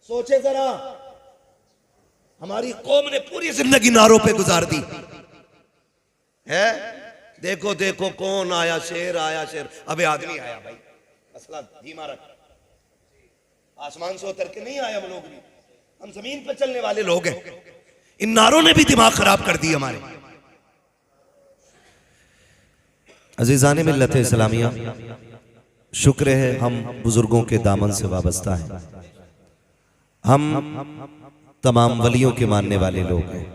सोचे जरा, हमारी कौम ने पूरी जिंदगी नारों पे गुजार दी है। देखो देखो कौन आया, शेर आया, शेर। अबे आदमी आया भाई, असला धीमा रख। आसमान से उतर के नहीं आया हम लोग भी, हम जमीन पे चलने वाले लोग हैं। इन नारों ने भी दिमाग खराब कर दी हमारे। अजीजान मिल्लत इस्लामिया, शुक्र है हम बुजुर्गों के दामन से वाबस्ता हैं। हम तमाम वलियों के मानने वाले लोग हैं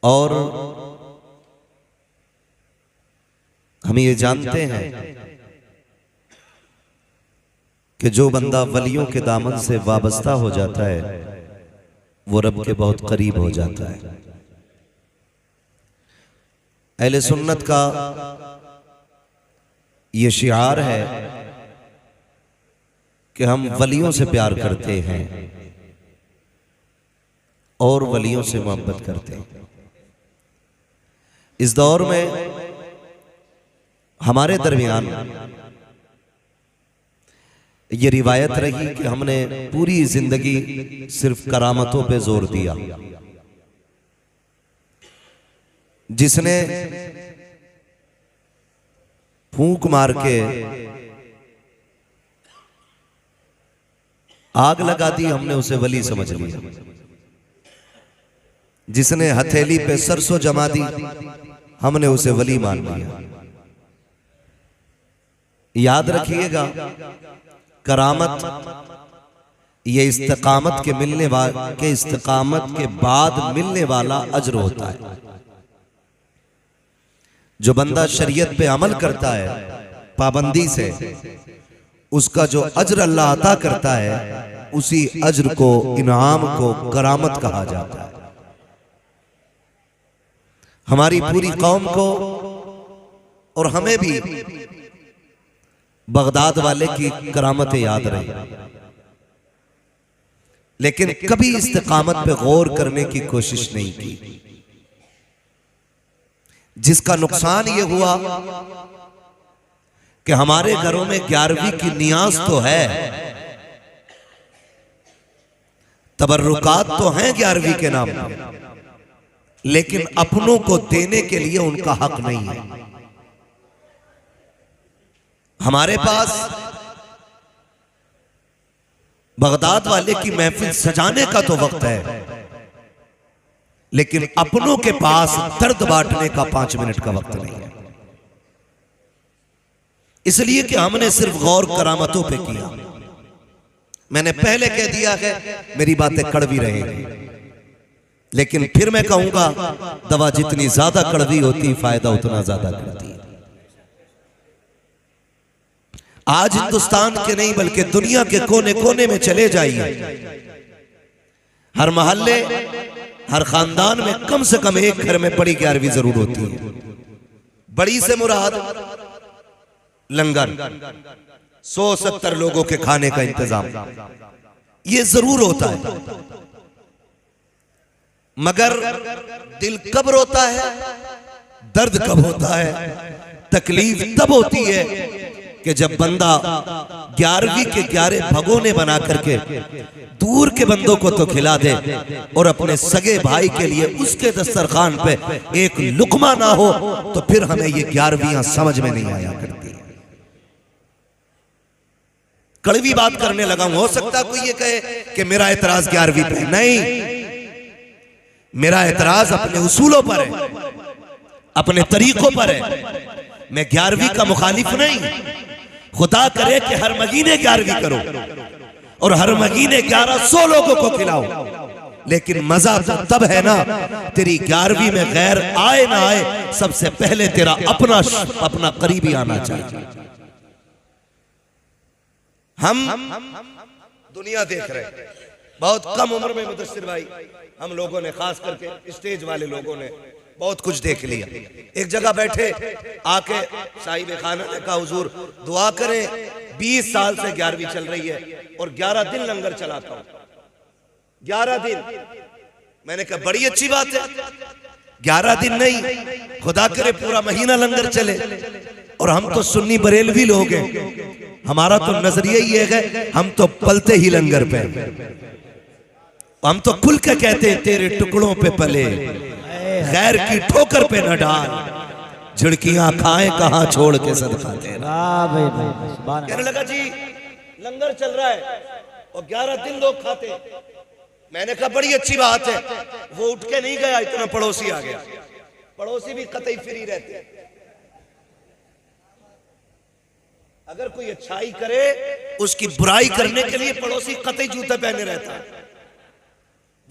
और हम ये जानते हैं कि जो बंदा वलियों के दामन से वाबस्ता हो जाता है वो रब के बहुत करीब हो जाता है। अहले सुन्नत का ये शिआर है कि हम वलियों से प्यार करते हैं और वलियों से मोहब्बत करते हैं। इस दौर में हमारे दरमियान ये रिवायत रही कि हमने पूरी जिंदगी सिर्फ करामतों पे जोर दिया। जिसने फूंक मार के आग लगा दी हमने उसे वली समझ लिया। जिसने हथेली पे सरसों जमा दी हमने उसे वली मान लिया। याद रखिएगा, करामत ये इस्तिकामत के इस्तिकामत के बाद मिलने वाला अज्र होता है। जो बंदा शरीयत पे अमल करता है पाबंदी से, उसका जो अज्र अल्लाह अता करता है उसी अज्र को, इनाम को करामत कहा जाता है। हमारी पूरी कौम को और हमें भी बगदाद वाले की करामतें याद रही, लेकिन कभी इस्तिकामत पे गौर करने की कोशिश नहीं की। जिसका नुकसान ये हुआ कि हमारे घरों में 11वीं की नियाज तो है, तबर्रुकात तो हैं 11वीं के नाम पर, लेकिन अपनों को देने के लिए उनका हक नहीं है। हमारे पास बगदाद वाले की महफिल सजाने का तो वक्त है, लेकिन अपनों के पास दर्द बांटने का 5 मिनट का वक्त नहीं है। इसलिए कि हमने सिर्फ गौर करामतों पे किया। मैंने पहले कह दिया है, मेरी बातें कड़वी रहेंगी, लेकिन फिर मैं कहूंगा, दवा जितनी ज्यादा कड़वी होती फायदा उतना ज्यादा करती है। आज हिंदुस्तान के नहीं बल्कि दुनिया के कोने कोने में चले जाइए, हर मोहल्ले हर खानदान में कम से कम एक घर में बड़ी 11वीं जरूर होती है। बड़ी से मुराद लंगर, 170 लोगों के खाने का इंतजाम ये जरूर होता है। मगर दिल कब रोता है, दर्द कब होता है, तकलीफ तब होती है कि जब बंदा 11वीं के 11 भगोने बना करके दूर के बंदों को तो खिला दे और अपने सगे भाई के लिए उसके दस्तरखान पे एक लुकमा ना हो, तो फिर हमें ये 11वीं समझ में नहीं आया करती। कड़वी बात करने लगा हूं, हो सकता कोई ये कहे कि मेरा एतराज 11वीं पे नहीं, मेरा एतराज अपने उसूलों पर है, अपने तरीकों पर है। मैं 11वीं का मुखालिफ नहीं। खुदा करे कि हर महीने 11वीं करो और हर महीने 1100 लोगों को खिलाओ, लेकिन मजा तो तब है ना तेरी 11वीं में गैर आए ना आए, सबसे पहले तेरा अपना करीबी आना चाहिए। हम दुनिया देख रहे हैं, बहुत कम उम्र में मुदस्सिर भाई हम लोगों ने, खास करके स्टेज वाले लोगों ने बहुत कुछ देख लिया। एक जगह बैठे आके साहिब खाना ने कहा, हुजूर दुआ करें, 20 साल से 11वीं चल रही है और 11 दिन लंगर चलाता हूं। 11 दिन। मैंने कहा बड़ी अच्छी बात है, 11 दिन नहीं, खुदा करे पूरा महीना लंगर चले। और हम तो सुन्नी बरेलवी लोग हैं, हमारा तो नजरिया ये है, हम तो पलते ही लंगर पे, हम तो खुल के कहते हैं तेरे टुकड़ों पे पले, गैर की ठोकर पे न डाल, झिड़कियां खाएं कहां छोड़ के सदका तेरा। कहने लगा जी लंगर चल रहा है और 11 दिन लोग खाते। मैंने कहा बड़ी अच्छी बात है। वो उठ के नहीं गया, इतना पड़ोसी आ गया। पड़ोसी भी कतई फ्री रहते, अगर कोई अच्छाई करे उसकी बुराई करने के लिए पड़ोसी कतई जूता पहने रहता है।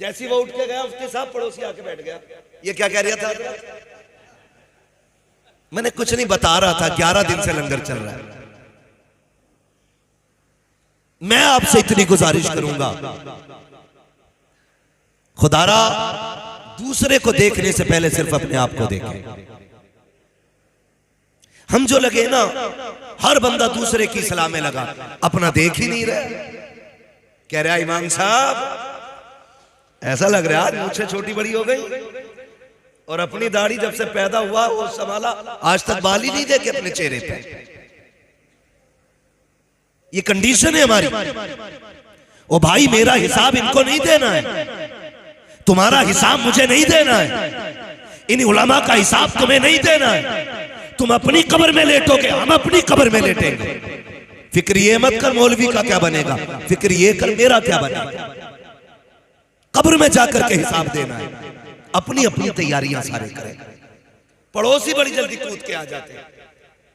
जैसे वो उठ के गया उसके साथ पड़ोसी आके बैठ गया। ये क्या कह रहा था? मैंने कुछ नहीं बता रहा था, 11 दिन से लंगर चल रहा है। मैं आपसे इतनी गुजारिश करूंगा, खुदारा दूसरे को देखने से पहले सिर्फ अपने आप को देखें। हम जो लगे ना, हर बंदा दूसरे की सलाह में लगा, अपना देख ही नहीं रहा। कह रहा इमाम साहब ऐसा लग रहा है मुझसे छोटी बड़ी हो गई, और अपनी दाढ़ी जब से पैदा हुआ वो संभाला, आज तक बाल ही नहीं देखे अपने चेहरे पे। ये कंडीशन है हमारी। ओ भाई मेरा हिसाब इनको नहीं देना है, तुम्हारा हिसाब मुझे नहीं देना है, इन उलमा का हिसाब तुम्हें नहीं देना है। तुम अपनी कब्र में लेटोगे, हम अपनी कब्र में लेटेंगे। फिक्र ये मत कर मौलवी का क्या बनेगा, फिक्र ये कर मेरा क्या बनेगा। कब्र में जाकर के हिसाब देना है। अपनी अपनी तैयारियां सारे करें। पड़ोसी बड़ी जल्दी कूद के आ जाते हैं,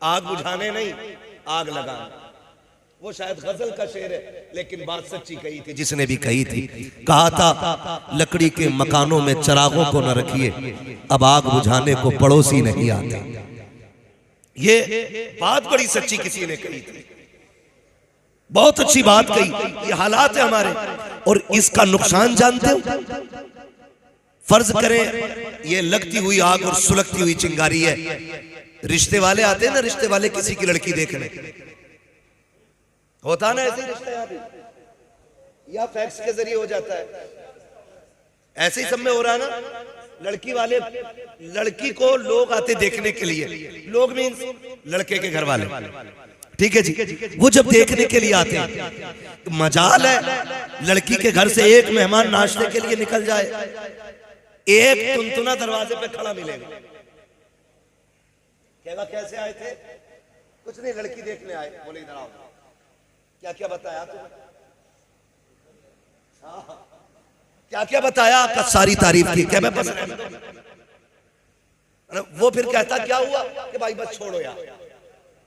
आग बुझाने नहीं, आग लगाने। वो शायद गजल का शेर है, लेकिन बात सच्ची कही थी जिसने भी कही थी। कहा था लकड़ी के मकानों में चिरागों को न रखिए, अब आग बुझाने को पड़ोसी नहीं आते। ये बात बड़ी सच्ची किसी ने कही थी, बहुत अच्छी बात कही। ये हालात है हमारे, और इसका नुकसान जानते हो। फर्ज करें ये लगती हुई आग और सुलगती हुई चिंगारी है। रिश्ते वाले आते हैं ना, रिश्ते वाले किसी की लड़की देखने, होता ना ऐसे रिश्ते यहाँ भी, या फैक्स के जरिए हो जाता है। ऐसे ही सब में हो रहा है ना। लड़की वाले, लड़की को लोग आते देखने के लिए, लोग मीन्स लड़के के घर वाले, ठीक है जी। वो जब देखने के लिए आते हैं तो मजाल है लड़की के घर से एक मेहमान नाश्ते के लिए निकल जाए, एक तुनतुना दरवाजे पे खड़ा मिलेगा। कहेगा कैसे आए थे? कुछ नहीं, लड़की देखने आए। बोले इधर आओ। क्या क्या बताया तुमने? क्या क्या बताया? का सारी तारीफ की। क्या मैं बस वो फिर कहता क्या हुआ कि भाई बस छोड़ो यार,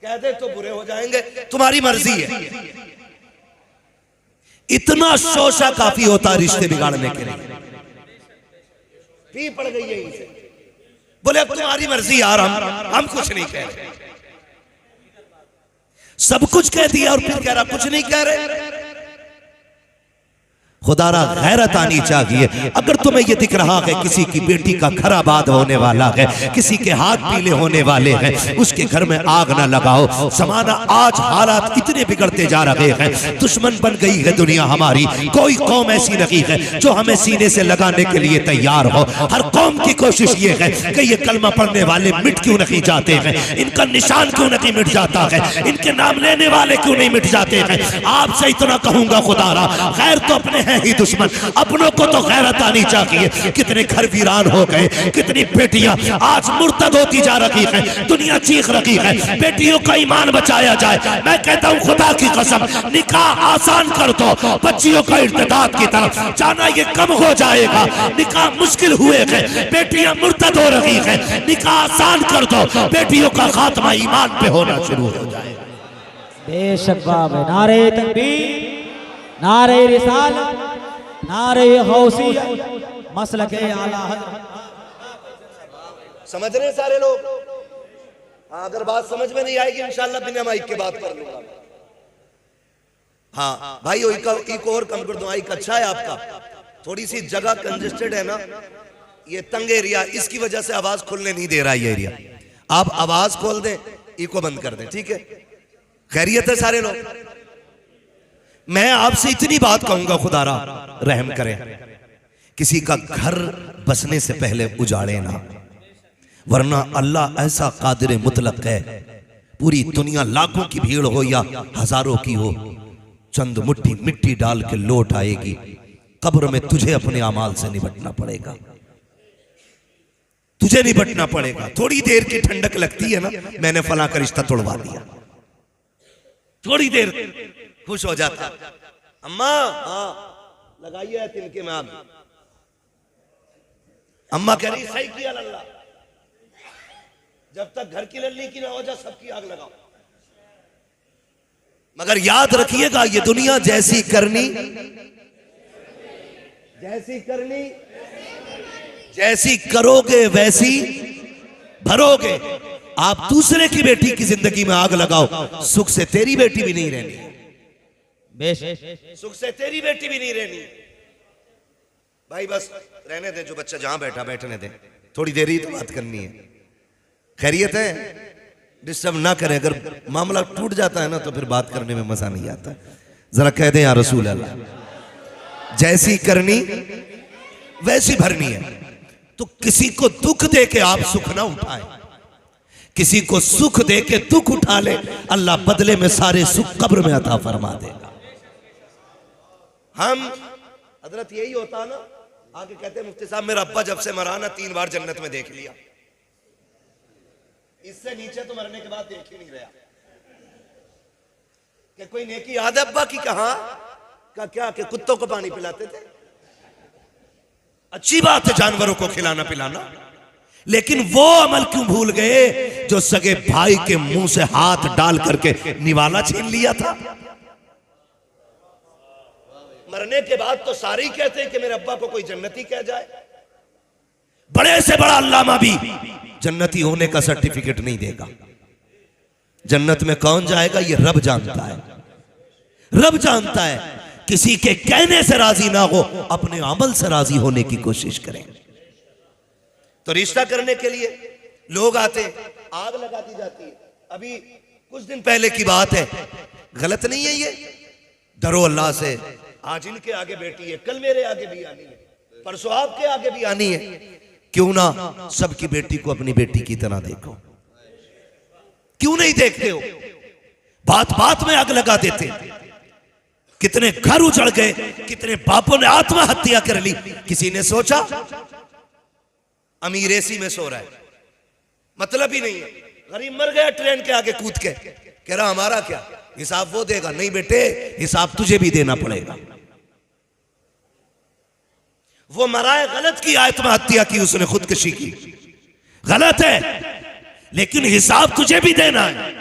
कह दे तो बुरे हो जाएंगे, तुम्हारी मर्जी है। इतना शोशा काफी होता है रिश्ते बिगाड़ने के लिए। पी पड़ गई है इसे। बोले अब तुम्हारी मर्जी यार, हम कुछ नहीं कह रहे। सब कुछ कह दिया और फिर कह रहा कुछ नहीं कह रहे। खुदारा गैरत आनी चाहिए। अगर तुम्हें यह दिख रहा है किसी की बेटी का खराबाद होने वाला है, किसी के हाथ पीले होने वाले हैं, उसके घर में आग ना लगाओ। जमाना आज हालात इतने बिगड़ते जा रहे हैं, दुश्मन बन गई है दुनिया हमारी। कोई कौम ऐसी नहीं है जो हमें सीने से लगाने के लिए तैयार हो। हर कौम की कोशिश ये है कि ये कलमा पढ़ने वाले मिट क्यों नहीं जाते हैं, इनका निशान क्यों नहीं मिट जाता है, इनके नाम लेने वाले क्यों नहीं मिट जाते हैं। आपसे इतना कहूंगा खुदारा, गैर तो अपने हैं ही दुश्मन, अपनों को तो गैरत आनी चाहिए। कितने घर वीरान हो गए, कितनी बेटियां आज मुर्तद होती जा रही है, दुनिया चीख रही है। बेटियों का ईमान बचाया जाए। मैं कहता हूं खुदा की कसम, निकाह आसान कर दो, बच्चियों का इर्तिदाद की तरफ जाना ये कम हो जाएगा। निकाह मुश्किल हुए हैं, बेटियां मुर्तद हो रही है, निकाह आसान कर दो, बेटियों का खात्मा ईमान पे होना शुरू हो जाएगा। बेशक बाब, नारे तकबीर, नारे रिसालत, नारे गौसियत, मसलके आला हज़रत। समझ रहे सारे लोग? अगर बात समझ में नहीं आएगी इंशाल्लाह बिना माइक के बात कर लूंगा। हाँ भाई, एक और कम कर दो। माइक अच्छा है आपका, थोड़ी सी जगह कंजेस्टेड है ना, ये तंग एरिया, इसकी वजह से आवाज खुलने नहीं दे रहा ये एरिया। आप आवाज खोल दें, इको बंद कर दें, ठीक है? खैरियत है सारे लोग? मैं आपसे इतनी बात कहूंगा, खुदारा रहम करें, किसी का घर बसने से पहले उजाड़े ना, वरना अल्लाह ऐसा कादिर मुतलक है, पूरी दुनिया लाखों की भीड़ हो या हजारों की हो, चंद मुट्ठी मिट्टी डाल के लौट आएगी। कब्र में तुझे अपने अमाल से निपटना पड़ेगा, तुझे निपटना पड़ेगा। थोड़ी देर की ठंडक लगती है ना, मैंने फलां का रिश्ता तोड़वा दिया, थोड़ी देर खुश हो जाता। अम्मा हाँ लगाइए है तिनके में आग। अम्मा कह रही सही किया लल्ला, जब तक घर की लल्ली की ना हो जा सबकी आग लगाओ। मगर याद रखिएगा ये दुनिया जैसी करनी जैसी करोगे वैसी भरोगे। आप दूसरे की बेटी की जिंदगी में आग लगाओ, सुख से तेरी बेटी भी नहीं रहनी, सुख से तेरी बेटी भी नहीं रहनी। भाई बस रहने दे, जो बच्चा जहां बैठा बैठने दे, थोड़ी देर ही तो बात करनी है। खैरियत है, डिस्टर्ब ना करें। अगर मामला टूट जाता है ना तो फिर बात करने में मजा नहीं आता। जरा कह दे या रसूल अल्लाह, जैसी करनी वैसी भरनी है। तो किसी को दुख दे के आप सुख ना उठाएं, किसी को सुख दे के दुख उठा ले, अल्लाह बदले में सारे सुख कब्र में अता फरमा देगा। हम हजरत यही होता ना, आगे कहते हैं मुफ्ती साहब मेरा अब्बा जब से मरा ना 3 बार जन्नत में देख लिया, इससे नीचे तो मरने के बाद देख ही नहीं रहा। कि कोई नेकी याद है अब्बा की? कहा का क्या कि कुत्तों को पानी पिलाते थे। अच्छी बात है जानवरों को खिलाना पिलाना, लेकिन वो अमल क्यों भूल गए जो सगे भाई के मुंह से हाथ डाल करके निवाला छीन लिया था। मरने के बाद तो सारे ही कहते हैं कि मेरे अब्बा को कोई जन्नती कह जाए। बड़े से बड़ा अल्लामा भी जन्नती होने का सर्टिफिकेट नहीं देगा। जन्नत में कौन जाएगा ये रब जानता है, रब जानता है। किसी के कहने से राजी ना हो, अपने अमल से राजी होने की कोशिश करें। तो रिश्ता करने के लिए लोग आते, आग लगा दी जाती है। अभी कुछ दिन पहले की बात है, गलत नहीं है ये। डरो अल्लाह से। आज इनके आगे बेटी है, कल मेरे आगे भी आनी है, परसों आपके आगे भी आनी है। क्यों ना सबकी बेटी को अपनी बेटी की तरह देखो? क्यों नहीं देखते हो? बात बात में आग लगा देते। कितने घर उजड़ गए, कितने बापों ने आत्महत्या कर ली। किसी ने सोचा? अमीर एसी में सो रहा है, मतलब ही नहीं है। गरीब मर गया ट्रेन के आगे कूद के, कह रहा हमारा क्या हिसाब वो देगा। नहीं बेटे, हिसाब तुझे भी देना पड़ेगा। वो मरा है, गलत की आत्महत्या की, उसने खुदकुशी की, गलत है, लेकिन हिसाब तुझे भी देना है।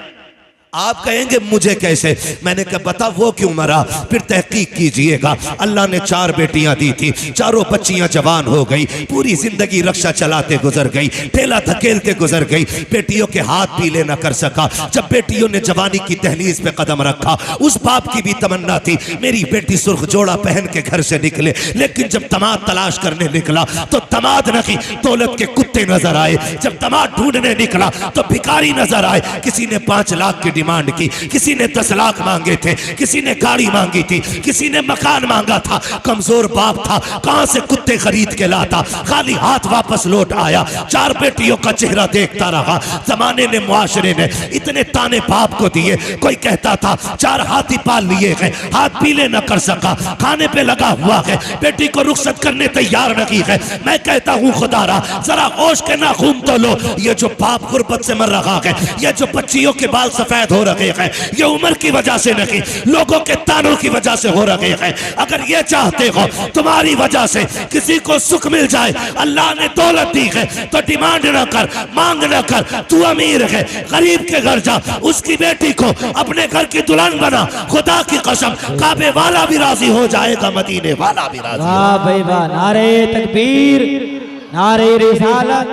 आप कहेंगे मुझे कैसे? मैंने कहा बता वो क्यों मरा, फिर तहकीक कीजिएगा। अल्लाह ने 4 बेटियां दी थी, चारों बच्चियां जवान हो गई, पूरी जिंदगी रक्षा चलाते गुजर गई, ठेला धकेलते गुजर गई, बेटियों के हाथ पीले न कर सका। जब बेटियों ने जवानी की दहलीज पे कदम रखा, उस बाप की भी तमन्ना थी मेरी बेटी सुर्ख जोड़ा पहन के घर से निकले, लेकिन जब दामाद तलाश करने निकला तो दामाद नहीं दौलत के कुत्ते नजर आए। जब दामाद ढूंढने निकला तो भिखारी नजर आए। किसी ने 5 लाख की डिमांड की, किसी ने 10 लाख मांगे थे, किसी ने गाड़ी मांगी थी, किसी ने मकान मांगा था। कमजोर बाप था, कहां से कुत्ते खरीद के लाता, खाली हाथ वापस लौट आया। 4 बेटियों का चेहरा देखता रहा। जमाने ने, मुआशरे ने इतने ताने बाप को दिए। कोई कहता था 4 हाथी पाल लिए हैं, हाथ पीले न कर सका, खाने पे लगा हुआ है, बेटी को रुखसत करने तैयार नहीं है। मैं कहता हूं खुदारा जरा होश के नाखून तो लो। ये जो बाप गुर्बत से मर रहा है, ये जो बच्चियों के बाल सफेद हो रहे हैं, ये उम्र की वजह से नहीं, लोगों के तानों की वजह से हो रहे हैं। अगर ये चाहते हो तुम्हारी वजह से किसी को सुख मिल जाए, अल्लाह ने दौलत दी है तो डिमांड न कर, मांग न कर। तू अमीर है, गरीब के घर जा, उसकी बेटी को अपने घर की दुल्हन बना। खुदा की कसम काबे वाला भी राजी हो जाएगा, मदीने वाला भी राजी। वाह भाई वाह, नारे तकबीर, नारे रिसालत,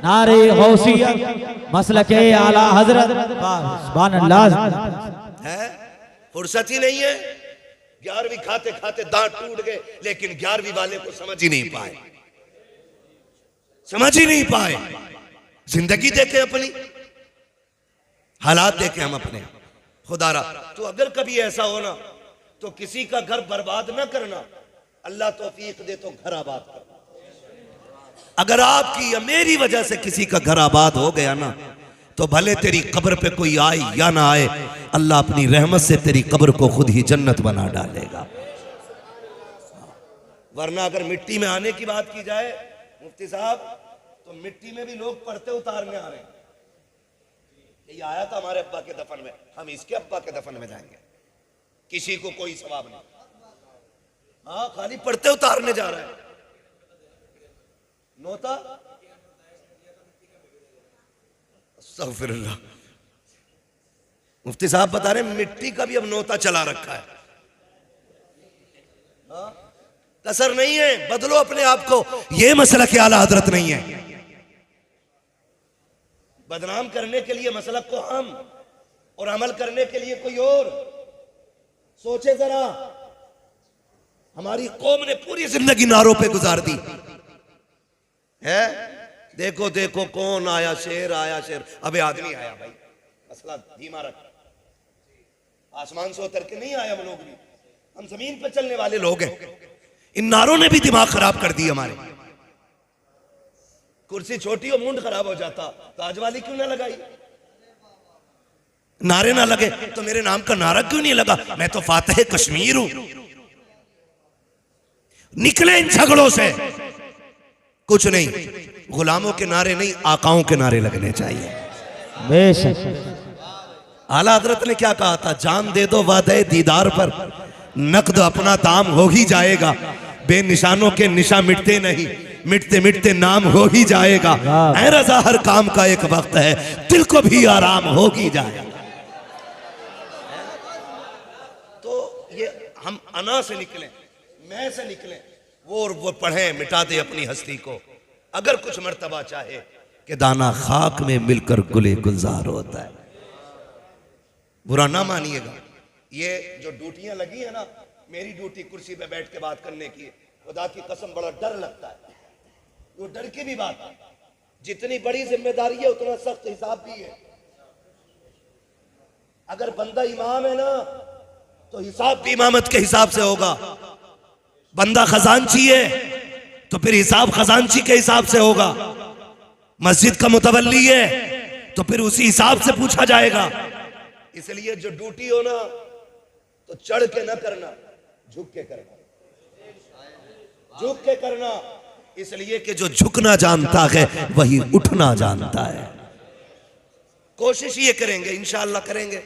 नारे गौसियत, मसलके आला हजरत। सुभान अल्लाह। है फुर्सत ही नहीं है। 11वीं खाते खाते दांत टूट गए, लेकिन 11वीं वाले को समझ ही नहीं पाए, समझ ही नहीं पाए। जिंदगी देखे अपनी, हालात देखे हम अपने। खुदारा तो अगर कभी ऐसा हो ना तो किसी का घर बर्बाद ना करना, अल्लाह तौफीक दे तो घर आबाद करना। अगर आपकी या मेरी वजह से किसी का घर आबाद हो गया ना तो भले तेरी कब्र पे कोई आए या ना आए, अल्लाह अपनी रहमत से तेरी कब्र को खुद ही जन्नत बना डालेगा। वरना अगर मिट्टी में आने की बात की जाए मुफ्ती साहब, तो मिट्टी में भी लोग पर्दे उतारने आ रहे हैं। ये आया था हमारे अब्बा के दफन में, हम इसके अब्बा के दफन में जाएंगे, किसी को कोई सवाब नहीं। हाँ, खाली पर्दे उतारने जा रहा है। नोता अस्तगफिरुल्लाह। मुफ्ती साहब बता रहे मिट्टी का भी अब नोता चला रखा है। कसर नहीं है, बदलो अपने आप को। यह मसला के आला हजरत नहीं है। बदनाम करने के लिए मसलक को हम, और अमल करने के लिए कोई और। सोचे जरा, हमारी कौम ने पूरी जिंदगी नारों पे गुजार दी है। देखो देखो कौन आया, शेर आया, शेर। अबे आदमी आया भाई, मसला धीमा रख। आसमान से उतर के नहीं आया हम लोग भी, हम जमीन पे चलने वाले लोग हैं। इन नारों ने भी दिमाग खराब कर दी हमारे। कुर्सी छोटी हो मुंड खराब हो जाता, ताज वाली क्यों ना लगाई? नारे ना लगे तो मेरे नाम का नारा क्यों नहीं लगा? मैं तो फातिह कश्मीर हूं। निकले इन झगड़ों से। कुछ नहीं, गुलामों के नारे नहीं, आकाओं के नारे लगने चाहिए। बेशक आला हजरत ने क्या कहा था? जान दे दो वादे दीदार पर, नकद अपना दाम हो ही जाएगा। बेनिशानों के निशा मिटते नहीं, मिटते मिटते नाम हो ही जाएगा। ऐ रज़ा हर काम का एक वक्त है, दिल को भी आराम हो ही जाएगा। तो ये हम अना से निकले, मैं से निकले, वो पढ़े मिटा दे अपनी हस्ती को। अगर कुछ मर्तबा चाहे कि दाना खाक में मिलकर गुले गुलजार होता है। बुरा ना मानिएगा, ये जो ड्यूटियां लगी है ना, मेरी ड्यूटी कुर्सी पे बैठ के बात करने की, खुदा की कसम बड़ा डर लगता है। वो डर की भी बात है, जितनी बड़ी जिम्मेदारी है उतना सख्त हिसाब भी है। अगर बंदा इमाम है ना, तो हिसाब भी इमामत के हिसाब से होगा। बंदा खजांची है तो फिर हिसाब खजांची के हिसाब से होगा। मस्जिद का मुतवल्ली है तो फिर उसी हिसाब से पूछा जाएगा। इसलिए जो ड्यूटी हो ना, तो चढ़ के ना करना, झुक के करना, झुक के करना। इसलिए कि जो झुकना जानता है वही उठना जानता है। कोशिश ये करेंगे, इंशाअल्लाह करेंगे,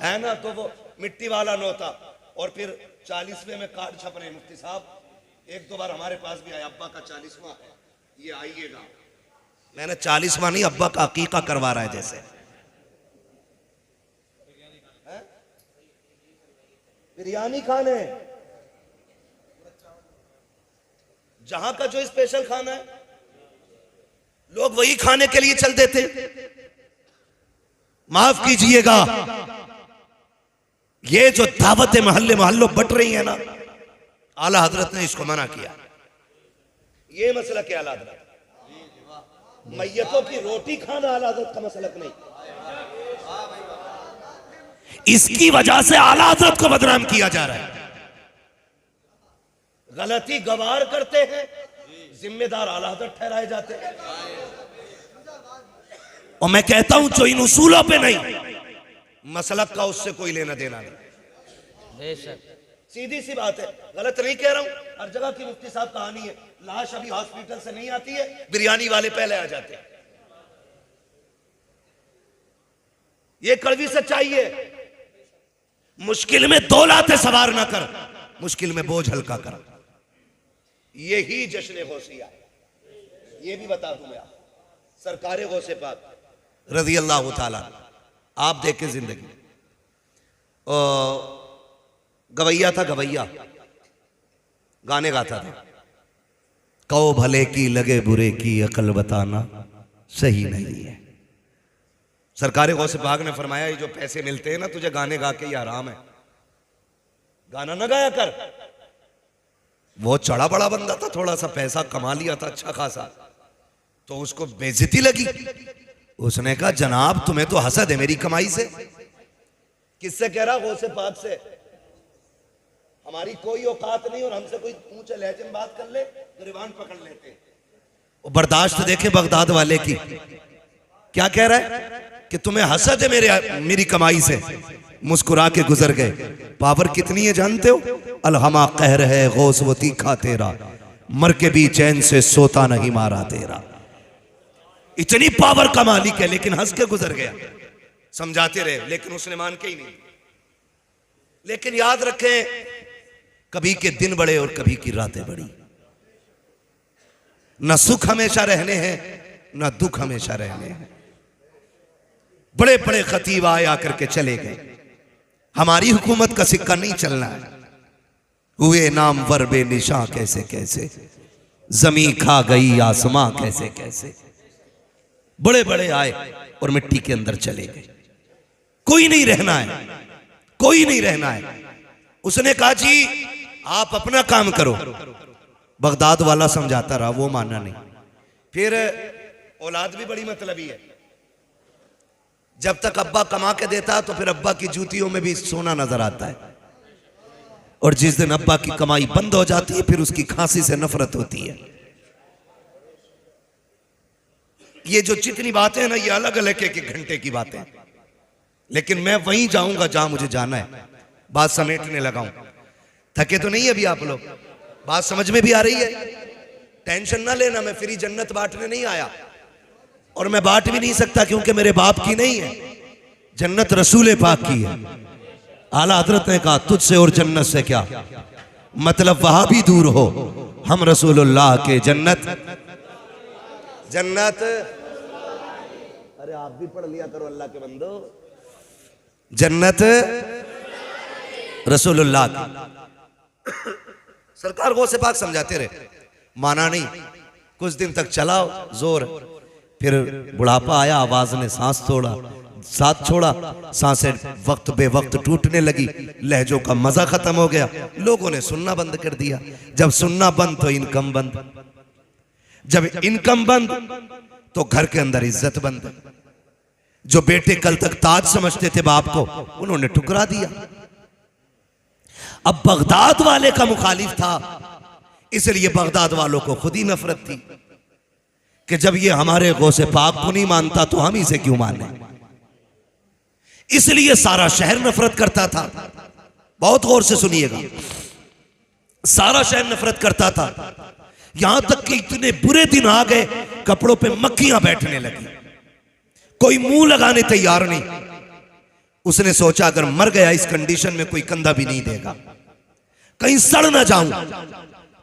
है ना। तो वो मिट्टी वाला नोता, और फिर 40वें में कार्ड छप रहे। मुफ्ती साहब एक दो बार हमारे पास भी आया, अब्बा का 40वां है, ये आइएगा। मैंने 40वां नहीं, अब्बा का अकीका करवा रहा है जैसे। बिरयानी खाने, जहां का जो स्पेशल खाना है लोग वही खाने के लिए चल देते। माफ कीजिएगा, ये जो दावत मोहल्ले मोहल्लों बट रही है ना, आला हजरत ने इसको मना किया। ये मसला क्या आला हजरत? मैयतों की रोटी खाना आला हजरत का मसलक नहीं। इसकी वजह से आला हजरत को बदनाम किया जा रहा है। गलती गवार करते हैं, जिम्मेदार आला हजरत ठहराए जाते हैं। और मैं कहता हूं जो इन उसूलों पे नहीं, मसलक का उससे कोई लेना देना नहीं। सीधी सी बात है, गलत नहीं कह रहा हूं। हर जगह की मुफ्ती साहब कहानी है, लाश अभी हॉस्पिटल से नहीं आती है, बिरयानी वाले पहले आ जाते हैं। ये कड़वी सच्चाई है। मुश्किल में दो लाते सवार ना कर, मुश्किल में बोझ हल्का कर। यही जश्न गौसिया है। ये भी बता दूं मैं, सरकार गौसे पाक रज़ी अल्लाह ताला, आप देखें जिंदगी। गवैया था, गवैया गाने गाता था। कहो भले की लगे बुरे की अकल बताना सही नहीं है। सरकार गौसे पाक ने फरमाया, ये जो पैसे मिलते हैं ना तुझे गाने गा के, ये आराम है, गाना ना गाया कर। वो चढ़ा बड़ा बंदा था, थोड़ा सा पैसा कमा लिया था अच्छा खासा, तो उसको बेइज्जती लगी। उसने कहा जनाब तुम्हें तो हसद है मेरी कमाई से। किससे कह रहा? गौसे पाक से। हमारी कोई औकात नहीं, और हमसे कोई ऊंचे लहजे में बात कर ले, गिरबान पकड़ लेते। वो बर्दाश्त देखे बगदाद वाले की, क्या कह रहा है कि तुम्हें हसद है मेरी कमाई से, मुस्कुरा के गुजर गए। पावर कितनी है जानते हो? अलहमा कहर है गौस वो तीखा तेरा, मर के भी चैन से सोता नहीं मारा तेरा। इतनी पावर का मालिक है, लेकिन हंस के गुजर गया। समझाते रहे लेकिन उसने मान के ही नहीं। लेकिन याद रखें, कभी के दिन बड़े और कभी की रातें बड़ी। न सुख हमेशा रहने हैं, न दुख हमेशा रहने हैं। बड़े बड़े खतीब आए आकर के चले गए। हमारी हुकूमत का सिक्का नहीं चलना है। हुए नाम वर बेनिशां कैसे कैसे, जमी खा गई आसमां कैसे कैसे। बड़े बड़े आए और मिट्टी के अंदर चले गए। कोई नहीं रहना है, कोई नहीं रहना है। उसने कहा जी आप अपना काम करो। बगदाद वाला समझाता रहा, वो माना नहीं। फिर औलाद भी बड़ी मतलबी है। जब तक अब्बा कमा के देता तो फिर अब्बा की जूतियों में भी सोना नजर आता है, और जिस दिन अब्बा की कमाई बंद हो जाती है फिर उसकी खांसी से नफरत होती है। ये जो जितनी बातें हैं ना, ये अलग अलग एक घंटे की बातें हैं, लेकिन मैं वहीं जाऊंगा जहां मुझे जाना है। बात समेटने लगा हूं। थके तो नहीं अभी आप लोग? बात समझ में भी आ रही है? टेंशन ना लेना, मैं फ्री जन्नत बांटने नहीं आया, और मैं बांट भी नहीं सकता क्योंकि मेरे बाप की नहीं है, जन्नत रसूल पाक की है। आला हजरत ने कहा तुझसे और जन्नत से क्या मतलब, वहां भी दूर हो, हम रसूलुल्लाह के जन्नत। जन्नत, अरे आप भी पढ़ लिया करो अल्लाह के बंदो। जन्नत रसूलुल्लाह की। सरकार गौ से पाक समझाते रहे, माना नहीं। कुछ दिन तक चलाओ जोर, फिर बुढ़ापा आया, आवाज ने साथ छोड़ा, सांसें वक्त बे वक्त टूटने लगी, लहजों का मजा खत्म हो गया, लोगों ने सुनना बंद कर दिया। जब सुनना बंद तो इनकम बंद, जब इनकम बंद तो घर के अंदर इज्जत बंद। जो बेटे कल तक ताज समझते थे बाप को, उन्होंने ठुकरा दिया। अब बगदाद वाले का मुखालिफ था, इसलिए बगदाद वालों को खुद ही नफरत थी कि जब ये हमारे गौसे पाक को नहीं मानता तो हम इसे क्यों माने। इसलिए सारा शहर नफरत करता था। बहुत गौर से सुनिएगा, सारा शहर नफरत करता था। यहां तक कि इतने बुरे दिन आ गए, कपड़ों पे मक्खियां बैठने लगी, कोई मुंह लगाने तैयार नहीं। उसने सोचा अगर मर गया इस कंडीशन में कोई कंधा भी नहीं देगा, कहीं सड़ ना जाऊं,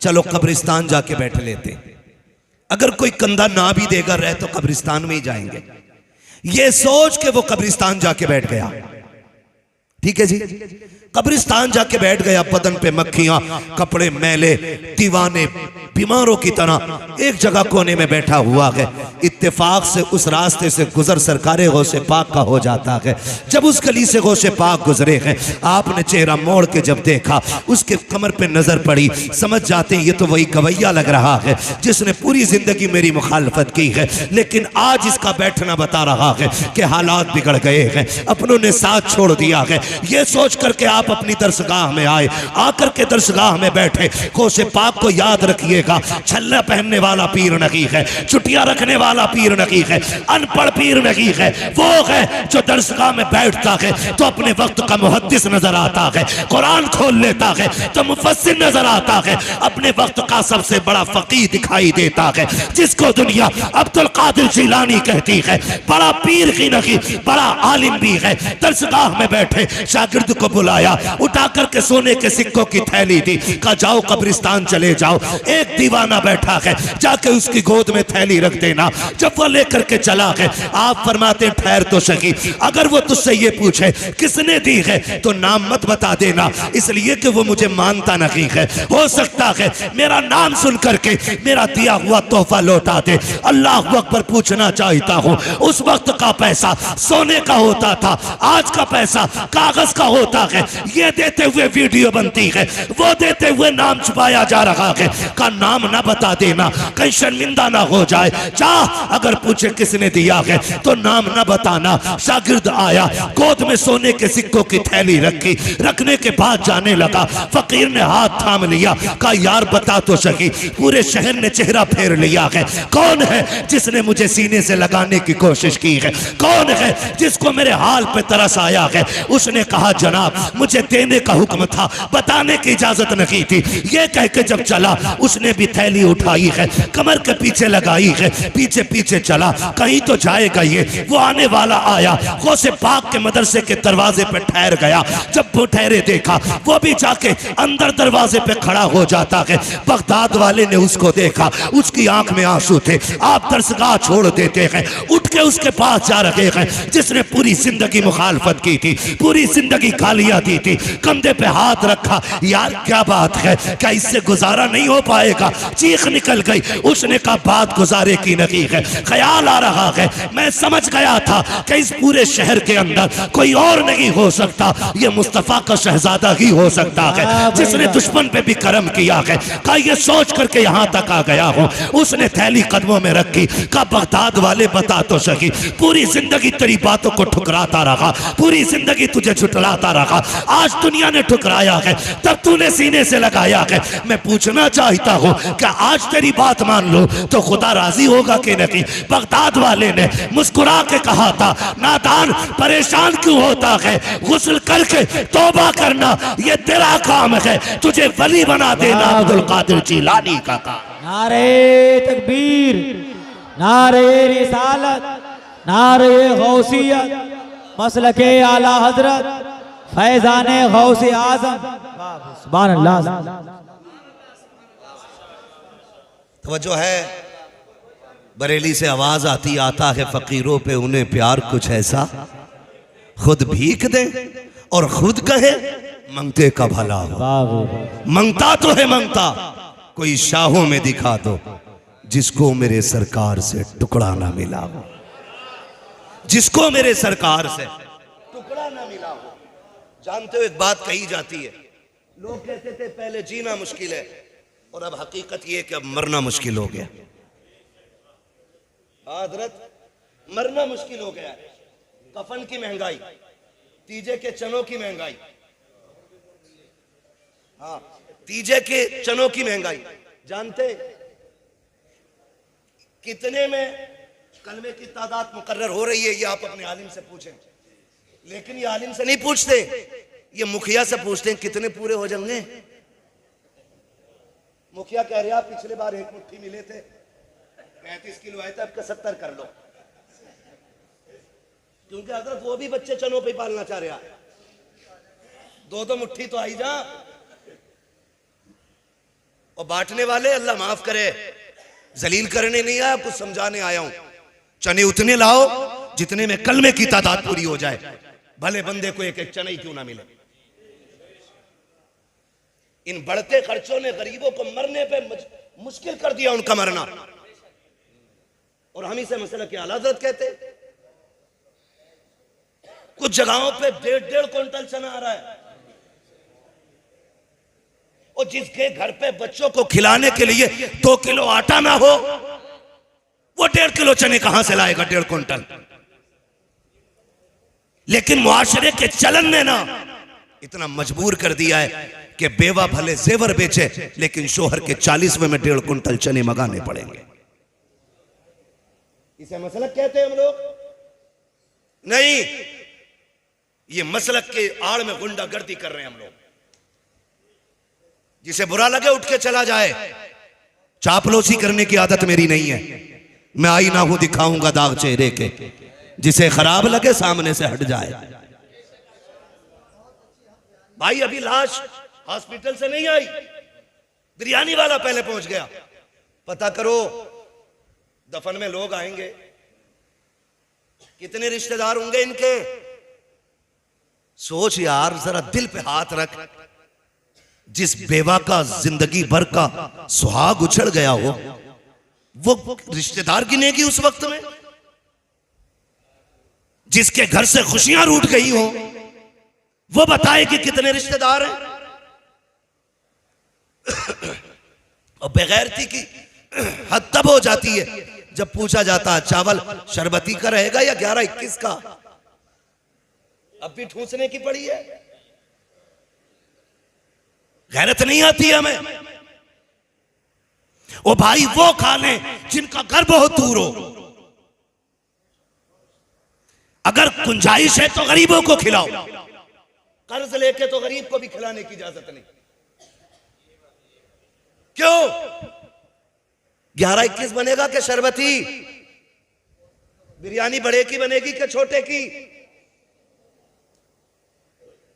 चलो कब्रिस्तान जाके बैठ लेते। अगर कोई कंधा ना भी देगा रहे तो कब्रिस्तान में ही जाएंगे। ये सोच के वो कब्रिस्तान जाके बैठ गया। ठीक है जी, कब्रिस्तान जाके बैठ गया। बदन पे मक्खियां, कपड़े मैले, दीवाने बीमारों की तरह एक जगह कोने में बैठा हुआ है। इत्तेफाक से उस रास्ते से गुजर सरकारे गौसे पाक का हो जाता है। जब उस गली से गौसे पाक गुजरे हैं, आपने चेहरा मोड़ के जब देखा, उसके कमर पे नजर पड़ी, समझ जाते हैं ये तो वही गवैया लग रहा है जिसने पूरी जिंदगी मेरी मुखालफत की है, लेकिन आज इसका बैठना बता रहा है कि हालात बिगड़ गए हैं, अपनों ने साथ छोड़ दिया है। ये सोच करके आप अपनी दरसगाह में आए, आकर के दरसगाह में बैठे। गौसे पाक को याद रखिएगा, छल्ला पहनने वाला पीर नहीं है, चुटिया रखने वाला पीर नहीं है, अनपढ़ पीर नहीं है। वो है जो दरसगाह में बैठता है तो अपने वक्त का मुहद्दिस नजर आता है, कुरान खोल लेता है तो मुफस्सिर नजर आता है, अपने वक्त का सबसे बड़ा फकीह दिखाई देता है, जिसको दुनिया अब्दुल कादिर जिलानी कहती है। बड़ा पीर ही नहीं, बड़ा आलिम भी है। दरसगाह में बैठे शागिर्द को बुलाया, उठा करके सोने के सिक्कों की थैली दी, कहा जाओ कब्रिस्तान चले जाओ। एक दीवाना बैठा है, जाके उसकी गोद में थैली रख देना। जब वो लेकर के चला है, आप फरमाते ठहर तो सही, अगर वो तुझसे ये पूछे किसने दी है तो नाम मत बता देना, इसलिए कि वो मुझे मानता नहीं है। हो सकता है मेरा नाम सुन करके मेरा दिया हुआ तोहफा लौटा दे। अल्लाह अकबर पूछना चाहता हूँ, उस वक्त का पैसा सोने का होता था, आज का पैसा कागज का होता है। ये देते हुए वीडियो बनती है, वो देते हुए नाम छुपाया जा रहा है। का नाम ना बता देना, कहीं शर्मिंदा ना हो जाए। चाह अगर पूछे किसने दिया है तो नाम ना बताना। शागिर्द आया, गोद में सोने के सिक्कों की थैली रखी, रखने के बाद जाने लगा। फकीर ने हाथ थाम लिया, कहा यार बता तो सही, पूरे शहर ने चेहरा फेर लिया है, कौन है जिसने मुझे सीने से लगाने की कोशिश की है, कौन है जिसको मेरे हाल पे तरस आया है। उसने कहा जनाब मुझे देने का हुक्म था, बताने की इजाजत नहीं थी। ये कह के जब चला उसने भी थैली उठाई है, कमर के पीछे लगाई है, पीछे पीछे चला, कहीं तो जाएगा ये। वो आने वाला आया, गौसे पाक के मदरसे के दरवाजे पे ठहर गया। जब वो ठहरे देखा वो भी जाके अंदर दरवाजे पे खड़ा हो जाता है। बगदाद वाले ने उसको देखा, उसकी आंख में आंसू थे। आप दरसगाह छोड़ देते हैं, उठ के उसके पास जा रहे हैं जिसने पूरी जिंदगी मुखालफत की थी, पूरी जिंदगी गालियां दी थी। कंधे पे हाथ रखा, यार क्या बात है, क्या इससे गुजारा नहीं हो पाएगा? चीख निकल गई। उसने कहा बात गुजारे की नहीं है, ख्याल आ रहा है, मैं समझ गया था कि इस पूरे शहर के अंदर कोई और नहीं हो सकता, ये मुस्तफा का शहजादा ही हो सकता है जिसने दुश्मन पे भी करम किया है। कहा ये सोच करके यहाँ तक आ गया हूँ। उसने थैली कदमों में रखी, कहा बगदाद वाले बता तो सही, पूरी जिंदगी तेरी बातों को ठुकराता रहा, पूरी जिंदगी तुझे झुठलाता रहा, आज दुनिया ने ठुकराया है, तब तूने सीने से लगाया है। मैं पूछना चाहता हूँ कि आज तेरी बात मान लो तो खुदा राजी होगा कि नहीं? बगदाद वाले ने मुस्कुरा के कहा था, नादान परेशान क्यों होता है, गुस्ल करके तौबा करना ये तेरा काम है, तुझे वली बना देना अब्दुल कादिर जिलानी का काम। नारे तकबीर, नारे रिसालत, नारे गौसियत, मसलके आला हजरत, फैजाने गौसे आजम, सुभान अल्लाह। तवज्जो है, बरेली से आवाज आती आता है फकीरों पे उन्हें प्यार कुछ ऐसा, खुद भीख दे और खुद कहे मंगते का भला हो। मंगता तो है मंगता, कोई शाहों में दिखा दो जिसको मेरे सरकार से टुकड़ा ना मिला हो, जिसको मेरे सरकार से टुकड़ा ना मिला हो। जानते हो एक बात कही जाती है, लोग कहते थे पहले जीना मुश्किल है और अब हकीकत ये कि अब मरना मुश्किल हो गया। हजरत मरना मुश्किल हो गया है। कफन की महंगाई, तीजे के चनों की महंगाई, हाँ तीजे के चनों की महंगाई। जानते कितने में कलमे की तादाद मुकर्रर हो रही है, ये आप अपने आलिम से पूछें। लेकिन ये आलिम से नहीं पूछते, ये मुखिया से पूछते हैं कितने पूरे हो जाएंगे। मुखिया कह रहे आप पिछले बार एक मुट्ठी मिले थे, 35 किलो आए थे, अब 70 कर लो, क्योंकि अगर वो भी बच्चे चनों पे पालना चाह रहा है, दो मुट्ठी तो आई जा। और बांटने वाले अल्लाह माफ करे, जलील करने नहीं आया, कुछ समझाने आया हूं। चने उतने लाओ जितने में कलमे की तादाद पूरी हो जाए, भले बंदे को एक एक चने ही क्यों ना मिले। इन बढ़ते खर्चों ने गरीबों को मरने पे मुश्किल कर दिया उनका मरना। और हम इसे मसला की आला हज़रत कहते। कुछ जगहों पे 1.5 क्विंटल चना आ रहा है, और जिसके घर पे बच्चों को खिलाने के लिए 2 किलो आटा ना हो, वो 1.5 किलो चने कहां से लाएगा 1.5 क्विंटल। लेकिन मुआशरे के चलन ने ना इतना मजबूर कर दिया है कि बेवा भले जेवर बेचे, लेकिन शोहर के 40वें में 1.5 क्विंटल चने मंगाने पड़ेंगे। इसे मसलक कहते हैं हम लोग नहीं, ये मसलक के आड़ में गुंडागर्दी कर रहे हैं हम लोग। जिसे बुरा लगे उठ के चला जाए, चापलूसी करने की आदत मेरी नहीं है। मैं आईना हूं दिखाऊंगा दाग चेहरे के, जिसे खराब लगे सामने से हट जाए। भाई अभी लाश हॉस्पिटल से नहीं आई, बिरयानी वाला पहले पहुंच गया। पता करो दफन में लोग आएंगे, कितने रिश्तेदार होंगे इनके। सोच यार, जरा दिल पे हाथ रख, जिस बेवा का जिंदगी भर का सुहाग उछड़ गया हो, वो रिश्तेदार गिनेगी उस वक्त में। जिसके घर से खुशियां रूठ गई हो, वो बताए कि कितने रिश्तेदार हैं। और बेगैरती की हद तब हो जाती है जब पूछा जाता है चावल शरबती का रहेगा या 11-21 का। अब भी ठूसने की पड़ी है, गैरत नहीं आती है हमें। ओ भाई वो खा लें जिनका घर बहुत दूर हो, अगर गुंजाइश है तो गरीबों को खिलाओ, कर्ज लेके तो गरीब को भी खिलाने की इजाजत नहीं। क्यों 11-21 बनेगा कि शरबती? बिरयानी बड़े की बनेगी कि छोटे की?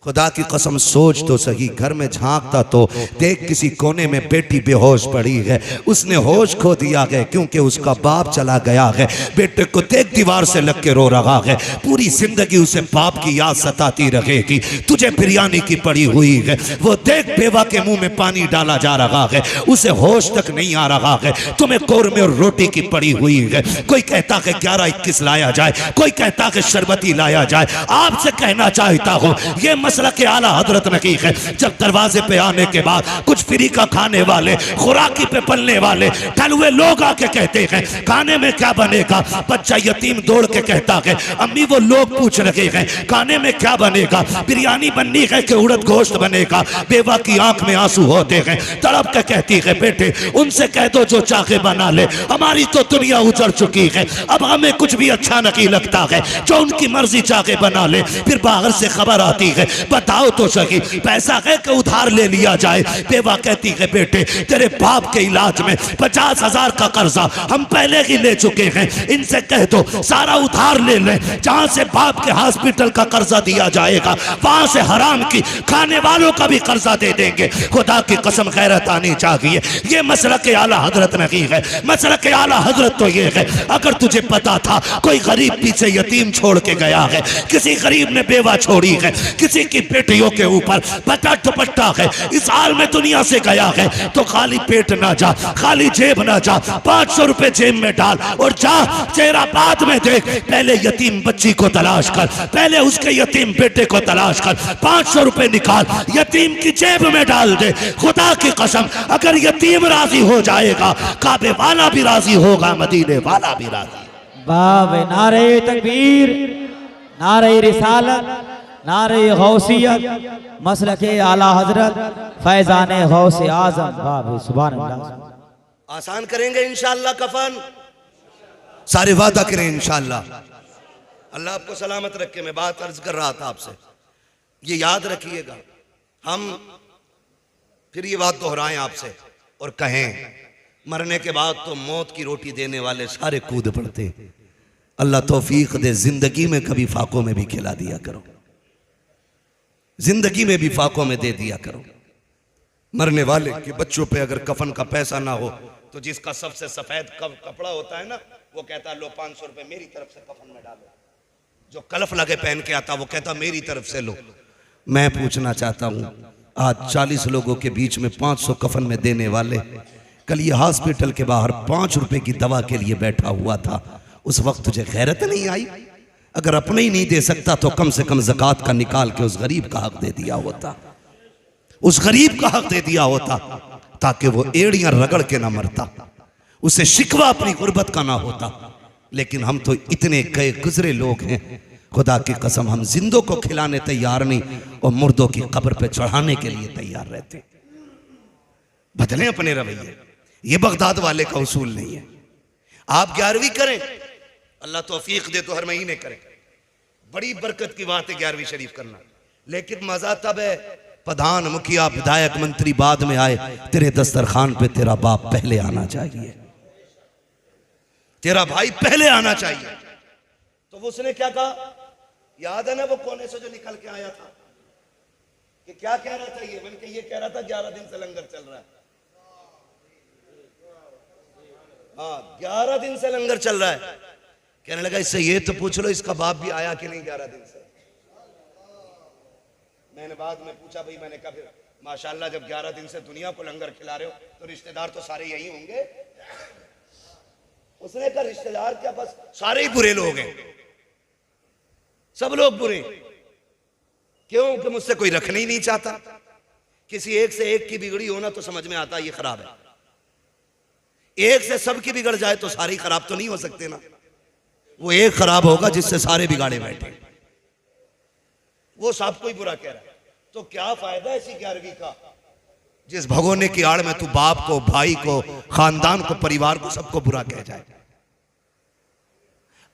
खुदा की कसम सोच तो सही, घर में झांकता तो देख किसी कोने में बेटी बेहोश पड़ी है, उसने होश खो दिया है क्योंकि उसका बाप चला गया है। बेटे को देख दीवार से लग के रो रहा है, पूरी जिंदगी उसे बाप की याद सताती रहेगी। तुझे बिरयानी की पड़ी हुई है, वो देख बेवा के मुंह में पानी डाला जा रहा है, उसे होश तक नहीं आ रहा है। तुम्हें कौरमे और रोटी की पड़ी हुई है, कोई कहता है 11-21 लाया जाए, कोई कहता है शरबती लाया जाए। आपसे कहना चाहता हूं ये मसला के आला हजरत ने की है। जब दरवाजे पे आने के बाद कुछ फ्री का खाने वाले, खुराकी पे पलने वाले टलुए लोग आके कहते हैं खाने में क्या बनेगा। बच्चा यतीम दौड़ के कहता है अम्मी वो लोग पूछ रहे हैं खाने में क्या बनेगा, बिरयानी बननी है कि उड़द गोश्त बनेगा। बेवा की आंख में आंसू होते हैं, तड़प के कहती है बेटे उनसे कह दो जो चाहे बना ले, हमारी तो दुनिया उजड़ चुकी है, अब हमें कुछ भी अच्छा नहीं लगता है, जो उनकी मर्जी चाहे बना ले। फिर बाहर से खबर आती है बताओ तो सही पैसा है कि उधार ले लिया जाए। बेवा कहती है बेटे तेरे बाप के इलाज में 50,000 का कर्जा हम पहले ही ले चुके हैं, इनसे कह दो सारा उधार ले ले, जहां से बाप के हॉस्पिटल का कर्जा दिया जाएगा वहां से हराम की खाने वालों का भी कर्जा दे देंगे। खुदा की कसम गैरत आनी चाहिए। ये मसला के आला हजरत नहीं है, मसला के आला हजरत तो ये है अगर तुझे पता था कोई गरीब पीछे यतीम छोड़ के गया है, किसी गरीब ने बेवा छोड़ी है, किसी की बेटियों के ऊपर पता दुपट्टा है, इस हाल में दुनिया से गया है, तो खाली पेट ना जा, खाली जेब ना जा, 500 रुपए जेब में डाल और जा चेहरा बाद में देख। पहले यतीम बच्ची को तलाश कर, पहले उसके यतीम बेटे को तलाश कर, 500 रुपए निकाल यतीम की जेब में डाल दे। खुदा की कसम अगर यतीम राजी हो जाएगा काबे वाला भी राजी होगा, मदीने वाला भी राजी। बाब नारे तकबीर, नारे रिसालत, नारे गौसियत, मसलके आला हजरत फैजाने गौसे आजम। बाब सुभान अल्लाह। आसान करेंगे इंशाअल्लाह कफन, सारे वादा करें इंशाअल्लाह। अल्लाह आपको सलामत रखे। मैं बात अर्ज कर रहा था आपसे, ये याद रखिएगा, हम फिर ये बात दोहराएं आपसे और कहें मरने के बाद तो मौत की रोटी देने वाले सारे कूद पड़ते। अल्लाह तौफीक दे जिंदगी में कभी फाकों में भी खिला दिया करो, जिंदगी में भी फाकों में दे दिया करो। मरने वाले के बच्चों पे अगर कफन का पैसा ना हो तो जिसका सबसे सफेद कपड़ा होता है ना वो कहता लो 500 रुपए मेरी तरफ से कफन में डालो, जो कलफ लगे पहन के आता वो कहता मेरी तरफ से लो। मैं पूछना चाहता हूं आज 40 लोगों के बीच में 500 कफन में देने वाले, कल ये हॉस्पिटल के बाहर 5 रुपए की दवा के लिए बैठा हुआ था, उस वक्त तुझे गैरत नहीं आई? अगर अपने ही नहीं दे सकता तो कम से कम ज़कात का निकाल के उस गरीब का हक दे दिया होता, उस गरीब का हक दे दिया होता, ताकि वो एड़ियां रगड़ के ना मरता, उसे शिकवा अपनी गुर्बत का ना होता। लेकिन हम तो इतने गए गुजरे लोग हैं, खुदा की कसम हम जिंदों को खिलाने तैयार नहीं और मुर्दों की कब्र पे चढ़ाने के लिए तैयार रहते। बदलें अपने रवैये, ये बगदाद वाले का उसूल नहीं है। आप 11वीं करें, अल्लाह तौफीक दे तो हर महीने करें, बड़ी बरकत की बात है 11वीं शरीफ करना। लेकिन मजा तब है प्रधान मुखिया विधायक मंत्री बाद में आए, तेरे दस्तरखान पे तेरा बाप पहले आना चाहिए, तेरा भाई पहले आना चाहिए। तो वो उसने क्या कहा, याद है ना वो कोने से जो निकल के आया था कि क्या कह रहा था, ये मैंने ये कह रहा था 11 दिन से लंगर चल रहा है। हाँ 11 दिन से लंगर चल रहा है। कहने लगा इससे ये तो पूछ लो इसका बाप भी आया कि नहीं 11 दिन से। मैंने बाद में पूछा, भाई मैंने कहा फिर माशाल्लाह जब 11 दिन से दुनिया को लंगर खिला रहे हो तो रिश्तेदार तो सारे यही होंगे। उसने कहा रिश्तेदार क्या बस सारे ही बुरे लोग हैं, सब लोग बुरे। क्यों कि मुझसे कोई रखना ही नहीं चाहता। किसी एक से एक की बिगड़ी होना तो समझ में आता ये खराब है, एक से सबकी बिगड़ जाए तो सारी खराब तो नहीं हो सकते ना। वो एक खराब होगा जिससे सारे बिगाड़े बैठे, वो सबको ही बुरा कह रहा है। तो क्या फायदा ऐसी 11वीं का, जिस भगोने की आड़ में तू बाप को, भाई को, खानदान को, परिवार को, सबको बुरा कह जाए।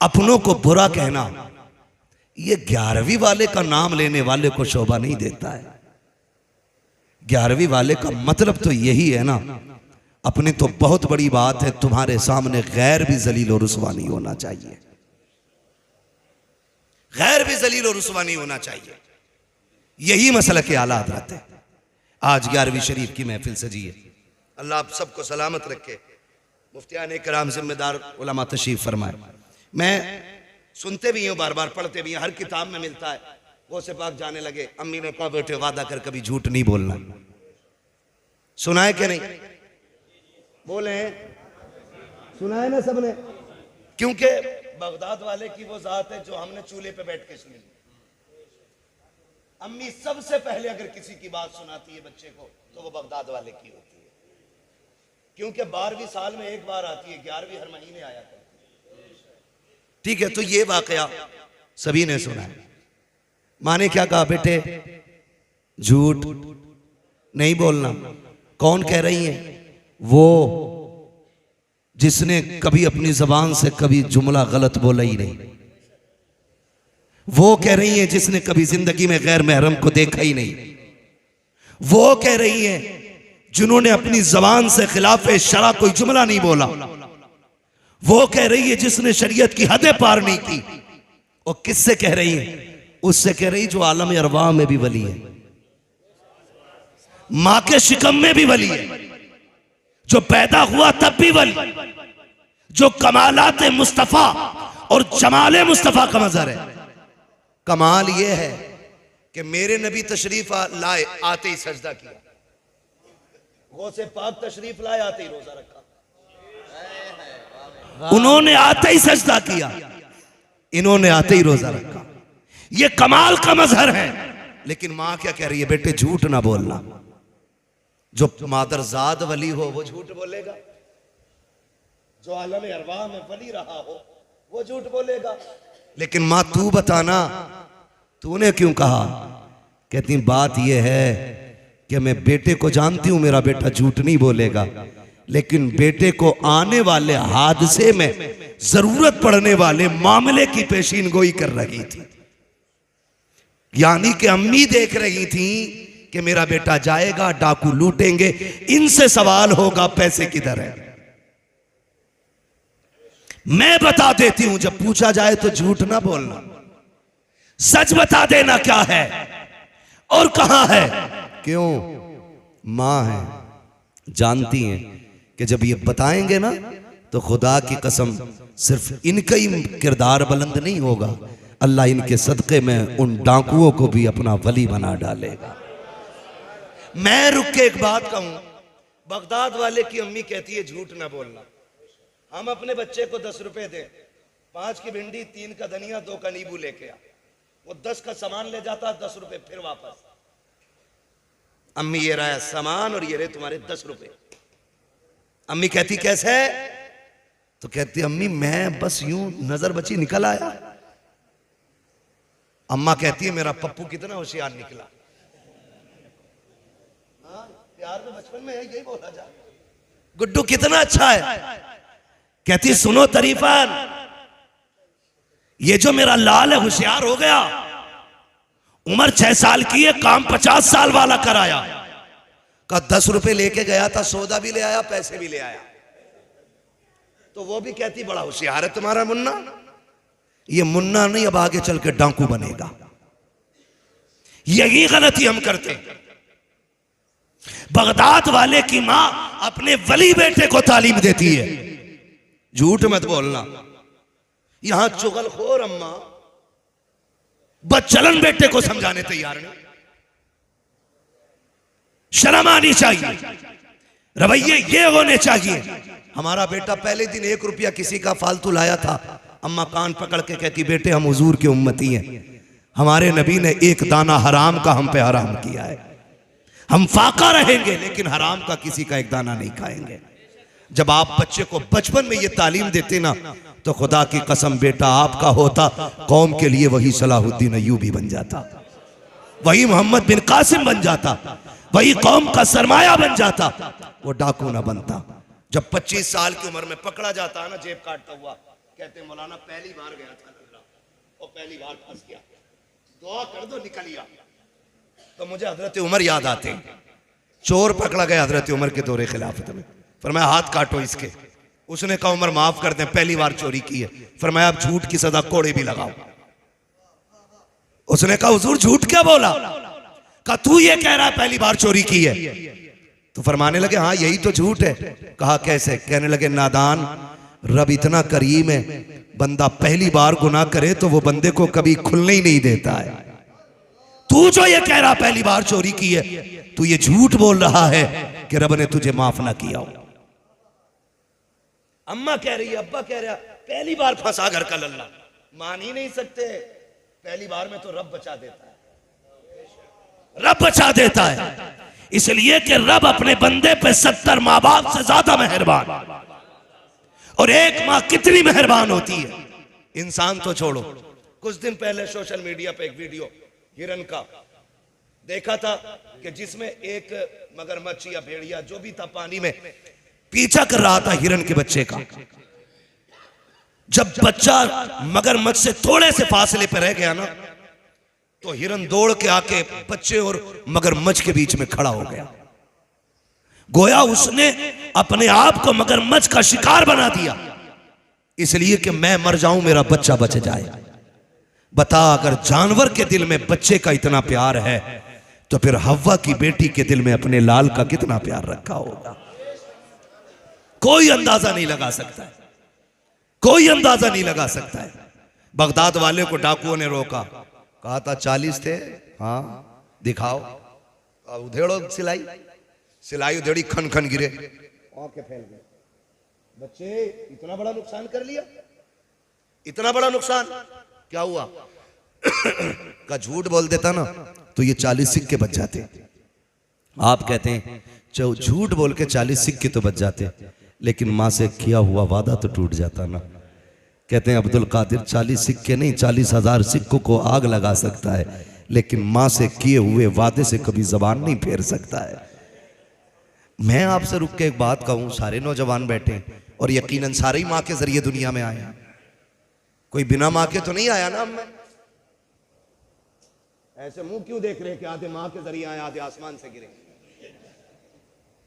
अपनों को बुरा कहना ये 11वीं वाले का नाम लेने वाले को शोभा नहीं देता है। 11वीं वाले का मतलब तो यही है ना, अपनी तो बहुत बड़ी बात है, तुम्हारे सामने गैर भी जलील और रुसवा नहीं होना चाहिए, गैर भी जलील और रुसवा नहीं होना चाहिए। यही मसला के आला हज़रत है। आज 11वीं शरीफ की महफिल सजी है। अल्लाह आप सबको सलामत रखे। मुफ्तियान कराम, जिम्मेदार उलमा तशरीफ फरमाए। मैं सुनते भी हूँ, बार बार पढ़ते भी हैं, हर किताब में मिलता है। वो से पाक जाने लगे, अम्मी ने कहा बेटे वादा कर कभी झूठ नहीं बोलना। सुना है कि नहीं? बोले सुना है ना सबने? क्योंकि बगदाद वाले की वो जात है जो हमने चूल्हे पे बैठ के सुनी। अम्मी सबसे पहले अगर किसी की बात सुनाती है बच्चे को तो वो बगदाद वाले की होती है, क्योंकि 12वीं साल में एक बार आती है, 11वीं हर महीने आया करती है। ठीक है, तो ये वाकया सभी ने सुना है। माँ ने क्या कहा? बेटे झूठ नहीं बोलना। कौन कह रही है? वो जिसने कभी अपनी जबान से कभी जुमला गलत बोला ही नहीं। वो कह रही है जिसने कभी जिंदगी में गैर महरम को देखा ही नहीं। वो कह रही है जिन्होंने अपनी जबान से खिलाफ शरा कोई जुमला नहीं बोला। वो कह रही है जिसने शरीयत की हदें पार नहीं की। और किससे कह रही है? उससे कह रही जो आलम अरवाह में भी वली है, मां के शिकम में भी वली है, जो पैदा हुआ तब भी वली, जो कमालात मुस्तफा और जमाले मुस्तफा का मजहर है। कमाल यह है कि मेरे नबी तशरीफ लाए आते ही सजदा किया, गौसे पाक तशरीफ लाए आते ही रोजा रखा, उन्होंने आते ही सजदा किया, इन्होंने आते ही रोजा रखा। ये कमाल का मजहर है। लेकिन मां क्या कह रही है? बेटे झूठ ना बोलना। जो मादरजाद वली हो वो झूठ बोलेगा, जो आलम अरवाह में वली रहा हो वो झूठ बोलेगा। लेकिन मां तू बताना, तूने क्यों कहा? कहती बात यह है कि मैं बेटे को जानती हूं, मेरा बेटा झूठ नहीं बोलेगा, लेकिन बेटे को आने वाले हादसे में जरूरत पड़ने वाले मामले की पेशीन गोई कर रही थी। यानी कि अम्मी देख रही थी कि मेरा बेटा जाएगा, डाकू लूटेंगे, इनसे सवाल होगा पैसे किधर है। मैं बता देती हूं, जब पूछा जाए तो झूठ ना बोलना, सच बता देना क्या है और कहां है। क्यों? मां है, जानती हैं कि जब ये बताएंगे ना तो खुदा की कसम सिर्फ इनका ही किरदार बुलंद नहीं होगा, अल्लाह इनके सदक़े में उन डाकुओं को भी अपना वली बना डालेगा। मैं रुक के एक बात कहूं, बगदाद वाले की अम्मी कहती है झूठ ना बोलना। हम अपने बच्चे को 10 रुपए दें, 5 की भिंडी, 3 का धनिया, 2 का नींबू लेके आ, वो 10 का सामान ले जाता, 10 रुपए फिर वापस। अम्मी ये रहा सामान और ये रहे तुम्हारे 10 रुपए। अम्मी कहती कैसे? तो कहती अम्मी मैं बस यूं नजर बची निकल आया। अम्मा कहती है मेरा पप्पू कितना होशियार निकला। हाँ, प्यार में बचपन में यही बोला जा, गुड्डू कितना अच्छा है। कहती सुनो तरीफन, ये जो मेरा लाल है होशियार हो गया, उम्र 6 साल की है, काम 50 साल वाला कराया। का 10 रुपए लेके गया था, सौदा भी ले आया, पैसे भी ले आया। तो वो भी कहती बड़ा होशियार है तुम्हारा मुन्ना। ये मुन्ना नहीं, अब आगे चल के डाकू बनेगा। यही गलती हम करते। बगदाद वाले की मां अपने वली बेटे को तालीम देती है, झूठ मत बोलना। यहां चुगलखोर अम्मा बदचलन बेटे को समझाने तैयार नहीं। शर्म आनी चाहिए, रवैये ये होने चाहिए। हमारा बेटा पहले दिन 1 रुपया किसी का फालतू लाया था, अम्मा कान पकड़ के कहती बेटे हम हुजूर के उम्मती हैं, हमारे नबी ने 1 दाना हराम का हम पे हराम किया है, हम फाका रहेंगे लेकिन हराम का किसी का 1 दाना नहीं खाएंगे। जब आप बच्चे को बचपन में ये तालीम देते ना, तो खुदा की कसम बेटा आपका होता, कौम के लिए वही सलाहुद्दीन अय्यूबी बन जाता, वही मोहम्मद बिन कासिम बन जाता, वही कौम का सरमाया बन जाता, वो डाकू ना बनता। जब 25 साल की उम्र में पकड़ा जाता है ना जेब काटता हुआ, कहते मौलाना पहली बार गया था और पहली बार फंस गया, दुआ कर दो निकल गया। तो मुझे हजरत उमर याद आते हैं। चोर पकड़ा गया हजरत उमर के दौरे खिलाफत में, फरमाया हाथ काटो इसके। उसने कहा उमर माफ कर दें, पहली बार चोरी की है। फरमाया अब झूठ की सजा कोड़े भी लगाओ। उसने कहा हुजूर झूठ क्या बोला? कहा तू ये कह रहा है पहली बार चोरी की है। तो फरमाने लगे हाँ यही तो झूठ है। कहा कैसे? कहने लगे नादान, रब इतना करीम है, बंदा पहली बार गुनाह करे तो वो बंदे को कभी खुलने ही नहीं देता है। तू जो ये कह रहा पहली बार चोरी की है, तू ये झूठ बोल रहा है कि रब ने तुझे माफ ना किया हो। अम्मा कह रही है, अब्बा कह रहा, पहली बार फंसा घर का लल्ला, मान ही नहीं सकते। पहली बार में तो रब बचा देता है, रब बचा देता है, इसलिए कि रब अपने बंदे पे 70 माँ बाप से ज्यादा मेहरबान, और एक माँ कितनी मेहरबान होती है। इंसान तो छोड़ो, कुछ दिन पहले सोशल मीडिया पे एक वीडियो हिरन का देखा था कि जिसमें एक मगरमच्छ या भेड़िया जो भी था पानी में पीछा कर रहा था हिरन के बच्चे का। जब बच्चा मगरमच्छ से थोड़े से फासले पर रह गया ना, तो हिरन दौड़ के आके बच्चे और मगरमच्छ के बीच में खड़ा हो गया। गोया उसने अपने आप को मगरमच्छ का शिकार बना दिया, इसलिए कि मैं मर जाऊं मेरा बच्चा बच जाए। बता, अगर जानवर के दिल में बच्चे का इतना प्यार है, तो फिर हव्वा की बेटी के दिल में अपने लाल का कितना प्यार रखा होगा। कोई अंदाजा नहीं लगा सकता है, कोई अंदाजा नहीं लगा सकता है। बगदाद वाले को डाकुओं ने रोका, कहा था 40 थे, हाँ दिखाओ। उधेड़ो सिलाई, सिलाई उधेड़ी, खन खन गिरे, आंखें फैल गए। बच्चे इतना बड़ा नुकसान कर लिया, इतना बड़ा नुकसान क्या हुआ? का झूठ बोल देता ना तो ये 40 सिक्के बच जाते। आप कहते हैं झूठ बोल के 40 सिक्के तो बच जाते, लेकिन माँ से किया हुआ वादा तो टूट जाता ना। कहते हैं अब्दुल कादिर 40 सिक्के नहीं 40,000 सिक्कों को आग लगा सकता है, लेकिन माँ से किए हुए वादे से कभी जबान नहीं फेर सकता है। मैं आपसे रुक के एक बात कहूं, सारे नौजवान बैठे और यकीनन सारे ही माँ के जरिए दुनिया में आए हैं, कोई बिना माँ के तो नहीं आया ना। हम ऐसे मुंह क्यों देख रहे हैं कि आधे माँ के जरिए आए आधे आसमान से गिरे?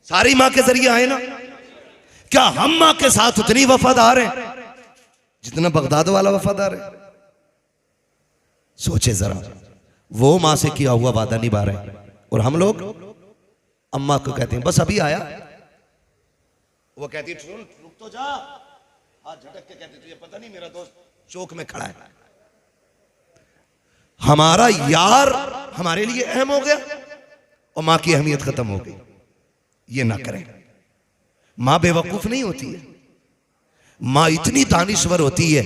सारी माँ के जरिए आए ना। क्या हम माँ के साथ उतनी वफादार हैं जितना बगदाद वाला वफादार है? सोचे जरा, वो माँ से किया हुआ वादा निभा रहे हैं, और हम लोग अम्मा को कहते हैं बस अभी आया, वो कहती है रुक तो जा, हाथ झटक के कहती तुझे पता नहीं मेरा दोस्त चौक में खड़ा है। हमारा यार हमारे लिए अहम हो गया और मां की अहमियत खत्म हो गई। ये ना करें। मां बेवकूफ नहीं होती है, मां इतनी दानिश्वर होती है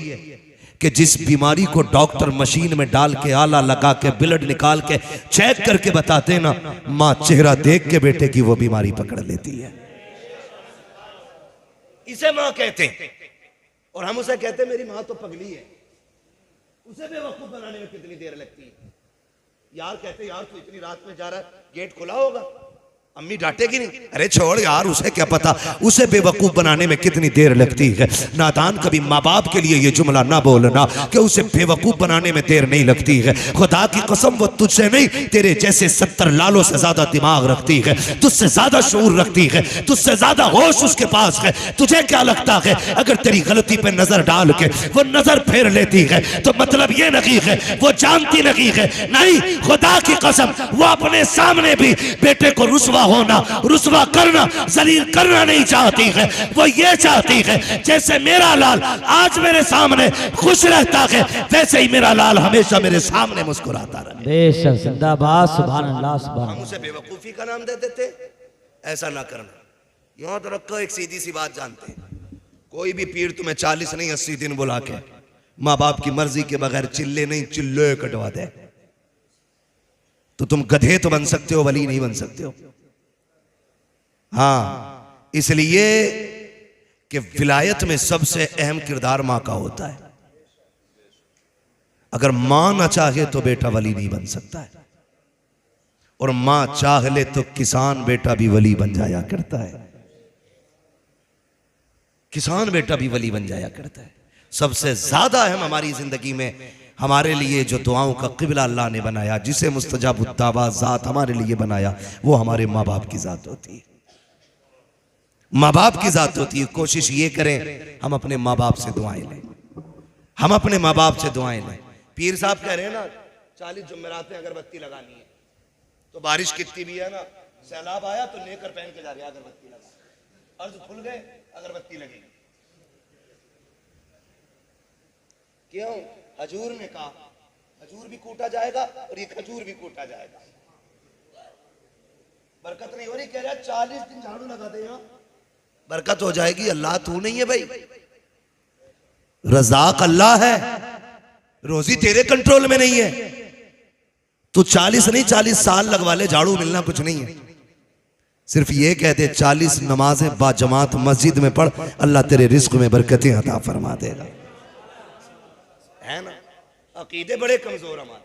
कि जिस बीमारी को डॉक्टर मशीन में डाल के आला लगा के ब्लड निकाल के चेक करके बताते ना, मां चेहरा देख के बेटे की वो बीमारी पकड़ लेती है। इसे मां कहते हैं, और हम उसे कहते हैं मेरी मां तो पगली है। उसे बेवकूफ बनाने में कितनी देर लगती है? यार कहते यार तू इतनी रात में जा रहा है, गेट खुला होगा, अम्मी डांटेगी नहीं? अरे छोड़ यार, उसे क्या पता, उसे बेवकूफ बनाने में कितनी देर लगती है। नादान, कभी माँ बाप के लिए ये जुमला ना बोलना कि उसे बेवकूफ बनाने में देर नहीं लगती है। खुदा की कसम वो तुझसे नहीं, तेरे जैसे 70 लालों से ज्यादा दिमाग रखती है, तुझसे ज्यादा शऊर रखती है, तुझसे ज्यादा होश उसके पास है। तुझे क्या लगता है अगर तेरी गलती पे नजर डाल के वो नजर फेर लेती है तो मतलब ये नहीं है वो जानती नहीं है? नहीं, खुदा की कसम वो अपने सामने भी बेटे को रुसवा होना, रुसवा करना, जलील करना नहीं चाहती है। वो ये चाहती है जैसे मेरा लाल आज मेरे सामने खुश रहता है, वैसे ही मेरा लाल हमेशा मेरे सामने मुस्कुराता रहे। बेशक, जिंदाबाद, सुभान अल्लाह, सुभान। हम उसे बेवकूफी का नाम दे देते, ऐसा ना करना। याद रखो, एक सीधी सी बात जानते हैं, कोई भी पीर तुम्हें 40 नहीं 80 दिन बुला के माँ बाप की मर्जी के बगैर चिल्ले नहीं चिल्ले कटवा दे तो तुम गधे तो बन सकते हो, वली नहीं बन सकते हो। हाँ, इसलिए कि विलायत में सबसे अहम किरदार मां का होता है। अगर मां ना चाहे तो बेटा वली नहीं बन सकता है, और मां चाह ले तो किसान बेटा भी वली बन जाया करता है। किसान बेटा भी वली बन जाया करता है। सबसे ज्यादा अहम हमारी जिंदगी में हमारे लिए जो दुआओं का क़िबला अल्लाह ने बनाया, जिसे मुस्तजाब दावा ज़ात हमारे लिए बनाया, वो हमारे माँ बाप की ज़ात होती है। माँ बाप की ज़ात होती है। कोशिश ये करें हम अपने माँ बाप से दुआएं लें, हम अपने माँ बाप से दुआएं लें। पीर साहब कह रहे हैं ना 40 जुमेरात में अगरबत्ती लगानी है, तो बारिश कितनी भी है ना, सैलाब आया तो लेकर पहन के जा रहे अगरबत्ती लगा, अर्ज खुल गए अगरबत्ती लगेगी। क्यों? हजूर ने कहा हजूर भी कूटा जाएगा और ये खजूर भी कूटा जाएगा। बरकत नहीं हो रही, कह रहा 40 दिन झाड़ू लगा दे, यहाँ बरकत हो जाएगी। अल्लाह तू नहीं है भाई, रज़ाक अल्लाह है, रोजी तेरे कंट्रोल में नहीं है। तू 40 नहीं 40 साल लगवा ले, झाड़ू मिलना कुछ नहीं है। सिर्फ ये कहते 40 नमाजें बाजमात मस्जिद में पढ़, अल्लाह तेरे रिस्क में बरकतें अता फरमा देगा। है ना? अकीदे बड़े कमजोर हमारे,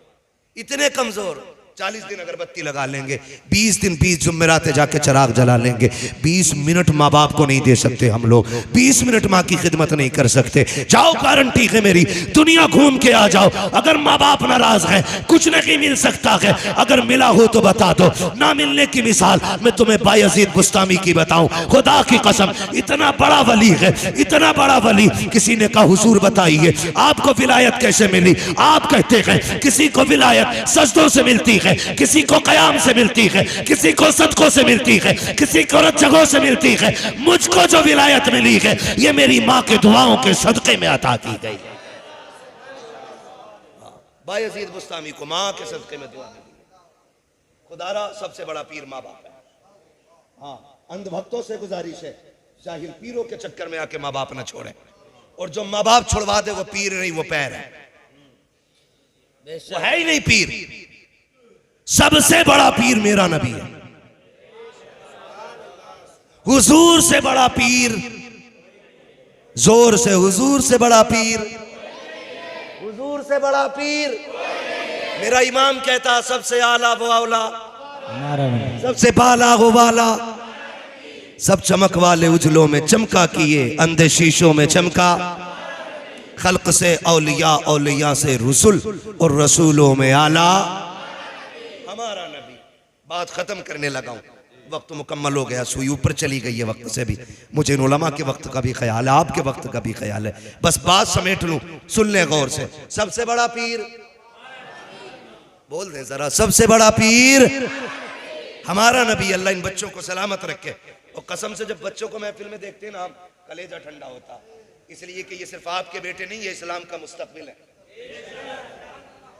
इतने कमजोर। 40 दिन अगरबत्ती लगा लेंगे, 20 दिन 20 जुम्मेराते जाके चिराग जला लेंगे। 20 मिनट माँ बाप को नहीं दे सकते हम लोग, 20 मिनट माँ की खिदमत नहीं कर सकते। जाओ गारंटी है मेरी, दुनिया घूम के आ जाओ, अगर माँ बाप नाराज है कुछ नहीं मिल सकता है। अगर मिला हो तो बता दो, ना मिलने की मिसाल मैं तुम्हें बायजीद बुस्तामी की बताऊं। खुदा की कसम, इतना बड़ा वली है, इतना बड़ा वली। किसी ने कहा हुजूर बताइए आपको विलायत कैसे मिली? आप कहते हैं किसी को विलायत सजदों से मिलती है, किसी को कयाम से मिलती है, किसी को सदकों से मिलती है, किसी को रज्जगों से मिलती है। मुझको जो विलायत मिली है ये मेरी माँ के दुआओं के सदके में अता की गई है। बायजीद बुस्तामी को माँ के सदके में दुआ मिली। खुदारा सबसे बड़ा पीर माँ बाप है। हाँ, अंधभक्तों से गुजारिश है जाहिल पीरों के चक्कर में आके माँ बाप ना छोड़े, और जो माँ बाप छुड़वा दे वो पीर नहीं, वो पैर है, वो है ही नहीं पीर। सबसे बड़ा पीर मेरा नबी है, हुजूर से बड़ा पीर, जोर से हुजूर से बड़ा पीर, हुजूर से बड़ा पीर। मेरा इमाम कहता सबसे आला वो औला, सबसे बाला वो वाला, सब चमक वाले उजलों में चमका किए, अंधे शीशों में चमका। खल्क से औलिया, औलिया से रसूल, और रसूलों में आला हमारा नबी। बात खत्म करने लगा हूं, वक्त मुकम्मल हो गया, सुई ऊपर चली गई है वक्त से भी। मुझे इन उलमा के वक्त का भी ख्याल है, आपके वक्त का भी ख्याल है, बस बात समेट लूं, सुन ले गौर से। सबसे बड़ा पीर बोल दे जरा, सबसे बड़ा पीर हमारा नबी। अल्लाह इन बच्चों को सलामत रखे। और कसम से जब बच्चों को महफिल में देखते हैं ना, कलेजा ठंडा होता, इसलिए कि ये सिर्फ आपके बेटे नहीं, ये इस्लाम का मुस्तकबिल है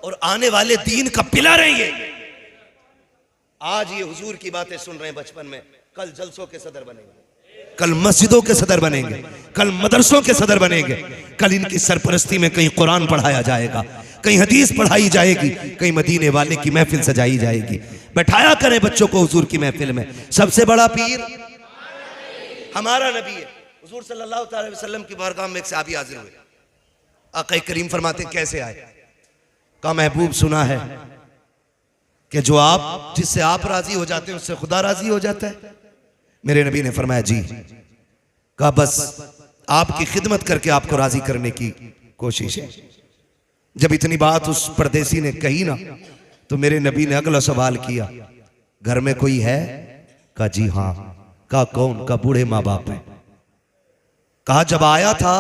और आने वाले दीन का पिलर है ये। आज ये हुजूर की बातें सुन रहे हैं बचपन में, कल जलसों के सदर बनेंगे, कल मस्जिदों के सदर बनेंगे, कल मदरसों के सदर बनेंगे, कल इनकी सरपरस्ती में कहीं कुरान पढ़ाया जाएगा, कहीं हदीस पढ़ाई जाएगी, कहीं मदीने वाले की महफिल सजाई जाएगी। बैठाया करें बच्चों को हुजूर की महफिल में। सबसे बड़ा पीर हमारा नबी है। हुजूर सल्लल्लाहु अलैहि वसल्लम की बारगाह में एक सहाबी हाजिर हुए। आका करीम फरमाते कैसे आए? कहा महबूब सुना है कि जो आप जिससे आप राजी हो जाते हैं उससे खुदा राजी हो जाता है। मेरे नबी ने फरमाया जी। कहा बस आपकी खिदमत करके आपको राजी करने की कोशिश है। जब इतनी बात उस परदेसी ने कही ना, तो मेरे नबी ने अगला सवाल किया, घर में कोई है? कहा जी हाँ। कहा कौन? का बूढ़े माँ बाप है। कहा जब आया था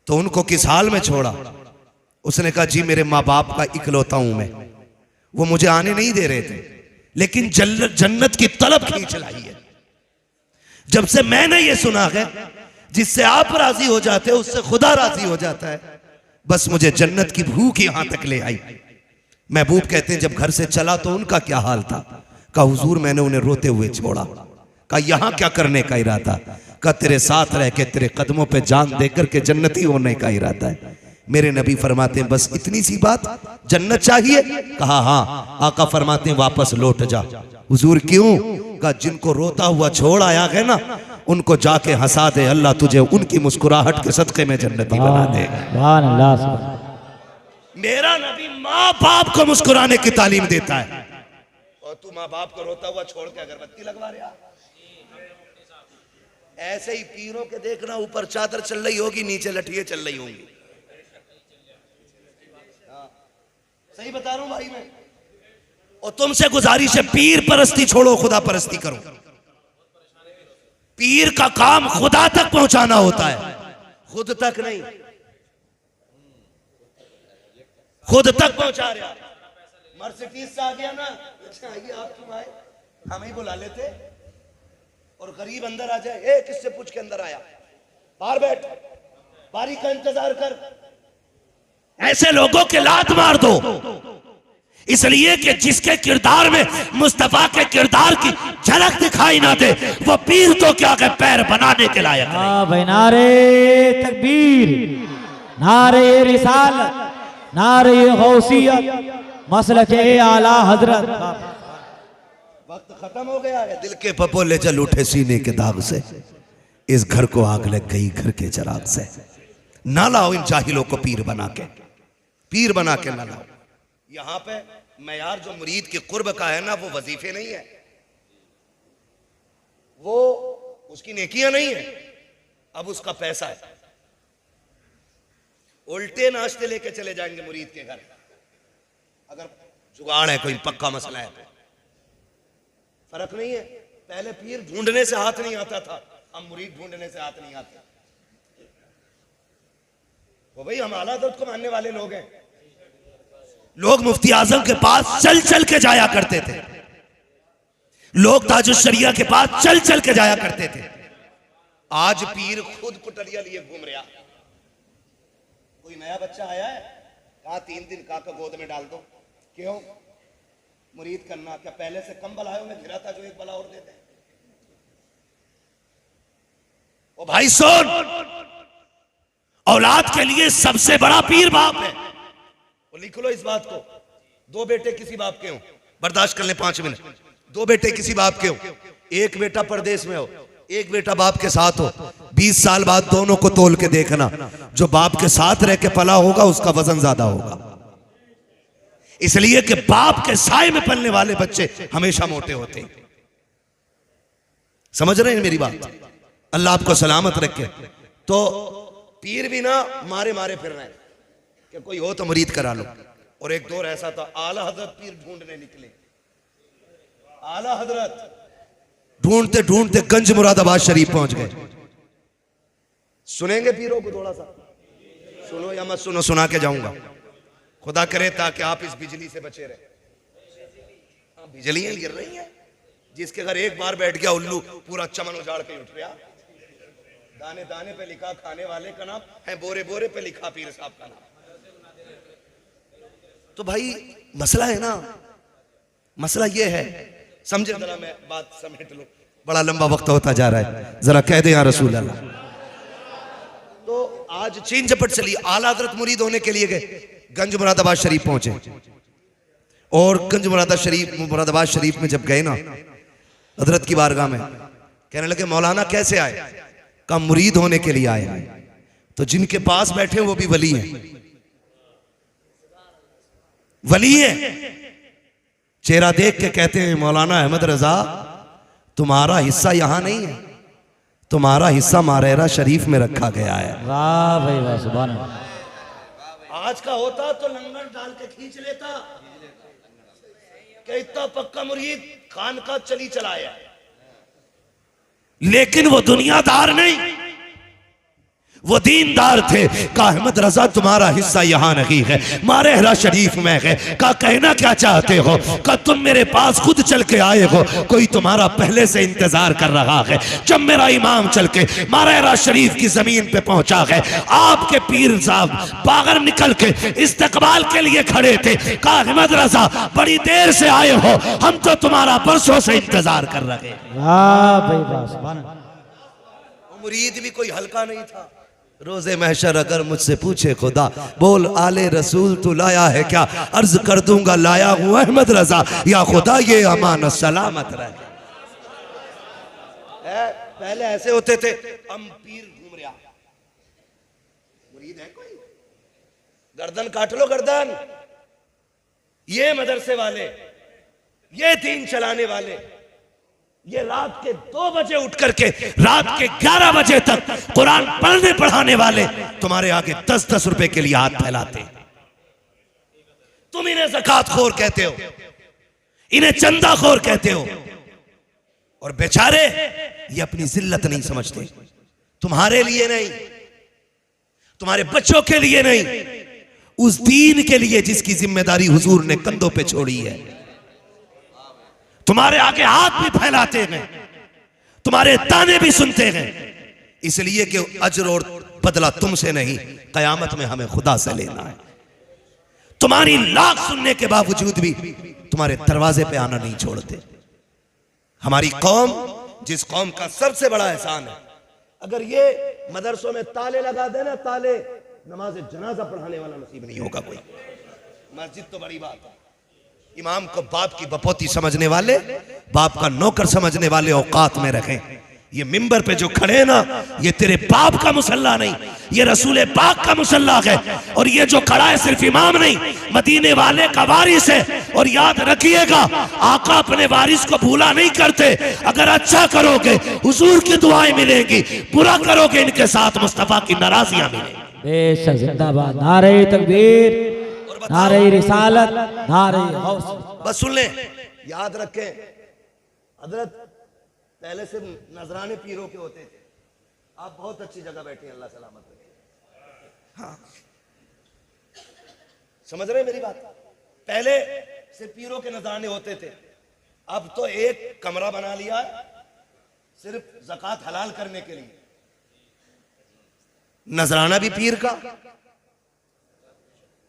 तो उनको किस हाल में छोड़ा? उसने कहा जी मेरे माँ बाप का इकलौता हूं मैं, वो मुझे आने नहीं दे रहे थे, लेकिन जन्नत की तलब खींच लाई है। जब से मैंने ये सुना है जिससे आप राजी हो जाते हो उससे खुदा राजी हो जाता है, बस मुझे जन्नत की भूख यहां तक ले आई। महबूब कहते हैं जब घर से चला तो उनका क्या हाल था? कहा हुजूर मैंने उन्हें रोते हुए छोड़ा। कहा यहां क्या करने का इरादा? कहा तेरे साथ रह के तेरे कदमों पे जान देकर के जन्नती होने का इरादा है। मेरे नबी फरमाते हैं बस इतनी सी बात, जन्नत चाहिए? कहा हाँ। आका फरमाते हैं वापस लौट जा। हुजूर क्यों? कहा जिनको रोता हुआ छोड़ आया है ना, उनको जाके हंसा दे, अल्लाह तुझे उनकी मुस्कुराहट के सदक़े में जन्नती बना दे। सुभान अल्लाह, सुभान। मेरा नबी माँ बाप को मुस्कुराने की तालीम देता है, और तू माँ बाप को रोता हुआ छोड़ के अगरबत्ती लगवा रहा। ऐसे ही पीरों के देखना, ऊपर चादर चल रही होगी, नीचे लठिए चल रही होंगी। सही बता रहा हूं भाई मैं। और तुमसे गुजारिश है, पीर परस्ती छोड़ो, खुदा परस्ती करो। पीर का काम खुदा तक पहुंचाना होता है, खुद तक नहीं। खुद तक पहुंचा रहा। मर्सिडीज से आ गया ना, अच्छा आइए आप क्यों आए, हम ही बुला लेते। और गरीब अंदर आ जाए, ए किससे पूछ के अंदर आया, बाहर बैठ, बारी का इंतजार कर। ऐसे लोगों के लात मार दो, इसलिए कि जिसके किरदार में मुस्तफा के किरदार की झलक दिखाई ना दे, वो पीर तो क्या के पैर बनाने के लायक नहीं। हाँ भाई, नारे तकबीर, नारे रिसालत, नारे गौसियत, मसलके आला हजरत। वक्त खत्म हो गया है, दिल के पपोले जल उठे सीने के दाग से, इस घर को आग लग गई घर के चराग से। ना लाओ इन जाहिलों को पीर बना के, पीर बना के ना लाओ। यहां पे मयार जो मुरीद के कुर्ब का है ना, वो वजीफे नहीं है, वो उसकी नेकियां नहीं है, अब उसका पैसा है। उल्टे नाश्ते लेके चले जाएंगे मुरीद के घर, अगर जुगाड़ है, कोई पक्का मसला है तो। फर्क नहीं है, पहले पीर ढूंढने से हाथ नहीं आता था, हम मुरीद ढूंढने से हाथ नहीं आते। वो भाई हम आला हज़रत को मानने वाले लोग हैं। लोग मुफ्ती आजम के पास चल चल के जाया करते थे, लोग ताजुश शरिया के पास चल चल के जाया करते थे। आज पीर खुद कुटरिया लिए घूम रहा। कोई नया बच्चा आया है, कहा 3 दिन काका गोद में डाल दो, क्यों मुरीद करना, क्या पहले से कम बलायों में घिरा था जो एक बला और देते। ओ भाई सुन, औलाद के लिए सबसे बड़ा पीर बाप है। वो लिख लो इस बात को, 2 बेटे किसी बाप के हो, बर्दाश्त कर ले 5 मिनट। 2 बेटे किसी बाप के हो, एक बेटा परदेश में हो, एक बेटा बाप के साथ हो, 20 साल बाद दोनों को तोल के देखना, जो बाप के साथ रह के पला होगा उसका वजन ज्यादा होगा। इसलिए कि बाप के साए में पलने वाले बच्चे हमेशा मोटे होते हैं। समझ रहे हैं मेरी बात? अल्लाह आपको सलामत रखे। तो पीर भी ना मारे मारे फिर रहे हैं कि कोई हो तो मुरीद करा लो। और एक दौर ऐसा था, आला हजरत पीर ढूंढने निकले। आला हजरत ढूंढते ढूंढते गंज मुरादाबाद शरीफ पहुंच गए। सुनेंगे पीरों को थोड़ा सा? सुनो या मत सुनो, सुना के जाऊंगा। खुदा करे ताकि आप इस बिजली से बचे रहे। बिजलियां गिर रही हैं, जिसके घर एक बार बैठ गया उल्लू पूरा चमन उजाड़ के उठ गया। दाने दाने पे लिखा खाने वाले का नाम है, बोरे बोरे पे लिखा पीर साहब का नाम। तो भाई मसला है ना, मसला ये है, समझे जरा, मैं बात समेट लूं, बड़ा लंबा वक्त होता जा रहा है, जरा कह दे या रसूल अल्लाह। तो आज चीन झपट चली, आला हजरत मुरीद होने के लिए गए, गंज मुरादाबाद शरीफ पहुंचे। और गंज मुरादाबाद शरीफ में जब गए ना, हजरत की बारगाह में कहने लगे मौलाना कैसे आए? का मुरीद होने के लिए आए। तो जिनके पास बैठे वो भी वली हैं, वली है। चेहरा देख के कहते हैं मौलाना अहमद रजा तुम्हारा हिस्सा यहां नहीं है, तुम्हारा हिस्सा मारेरा शरीफ में रखा गया है। वाह भाई वाह, सुभान अल्लाह। आज का होता तो लंगर डाल के खींच लेता कि इतना पक्का मुरीद खान का चली चलाया। लेकिन वो दुनियादार नहीं, वो दीनदार थे। का अहमद रजा तुम्हारा हिस्सा यहाँ नहीं है, मारेहरा शरीफ में है। का कहना क्या चाहते हो? का तुम मेरे पास खुद चल के आए हो, कोई तुम्हारा पहले से इंतजार कर रहा है। जब मेरा इमाम चल के मारेहरा शरीफ की जमीन पे पहुंचा है, आपके पीर साहब बाहर निकल के इस्तकबाल के लिए खड़े थे। का अहमद रजा बड़ी देर से आए हो, हम तो तुम्हारा बरसों से इंतजार कर रहे हैं। वाह भाई वाह, सुभान अल्लाह। मुरीद भी कोई हल्का नहीं था। रोजे महशर अगर मुझसे पूछे खुदा बोल आले रसूल तू लाया है क्या, अर्ज कर दूंगा लाया हूं अहमद रजा। या खुदा ये अमानत सलामत रहे। पहले ऐसे होते थे, हम पीर घूम रहा, मुरीद है कोई, गर्दन काट लो गर्दन। ये मदरसे वाले, ये दीन चलाने वाले, ये रात के 2 बजे उठ करके रात के 11 बजे तक कुरान पढ़ने पढ़ाने वाले तुम्हारे आगे 10-10 रुपए के लिए हाथ फैलाते। तुम इन्हें ज़कात खोर कहते हो, इन्हें चंदा खोर कहते हो, और बेचारे ये अपनी जिल्लत नहीं समझते। तुम्हारे लिए नहीं, तुम्हारे बच्चों के लिए नहीं, उस दीन के लिए जिसकी जिम्मेदारी हुजूर ने कंधों पे छोड़ी है। तुम्हारे आगे हाथ भी फैलाते हैं, तुम्हारे ताने भी सुनते हैं, इसलिए कि अजर और बदला तुमसे नहीं, कयामत में हमें खुदा से लेना है। तुम्हारी लाख सुनने के बावजूद भी तुम्हारे दरवाजे पे आना नहीं छोड़ते। हमारी कौम, जिस कौम का सबसे बड़ा एहसान है, अगर ये मदरसों में ताले लगा देना, ताले, नमाज जनाजा पढ़ाने वाला नसीब नहीं होगा कोई। मस्जिद तो बड़ी बात है, इमाम को बाप की बपोती समझने वाले, बाप का नौकर समझने वाले औकात में रखें। ये मिंबर पे जो खड़े हैं ना, ये तेरे बाप का मुसल्ला नहीं, ये रसूल पाक का मुसल्ला है। और ये जो खड़ा है सिर्फ इमाम नहीं, मदीने वाले का वारिस है। और याद रखिएगा, आका अपने वारिस को भूला नहीं करते। अगर अच्छा करोगे हुजूर की दुआएं मिलेंगी, बुरा करोगे इनके साथ मुस्तफा की नाराजियां मिलेंगी। बेशक जिंदाबाद। नारे तकबीर, नारे रिसालत, नारे गौसियत। बस सुन ले, याद रखें, हजरत पहले से नजराने पीरों के होते थे। आप बहुत अच्छी जगह बैठे हैं, अल्लाह सलामत रखे। हाँ, समझ रहे हैं मेरी बात? पहले से पीरों के नजराने होते थे, अब तो एक कमरा बना लिया है सिर्फ ज़कात हलाल करने के लिए। नजराना भी पीर का,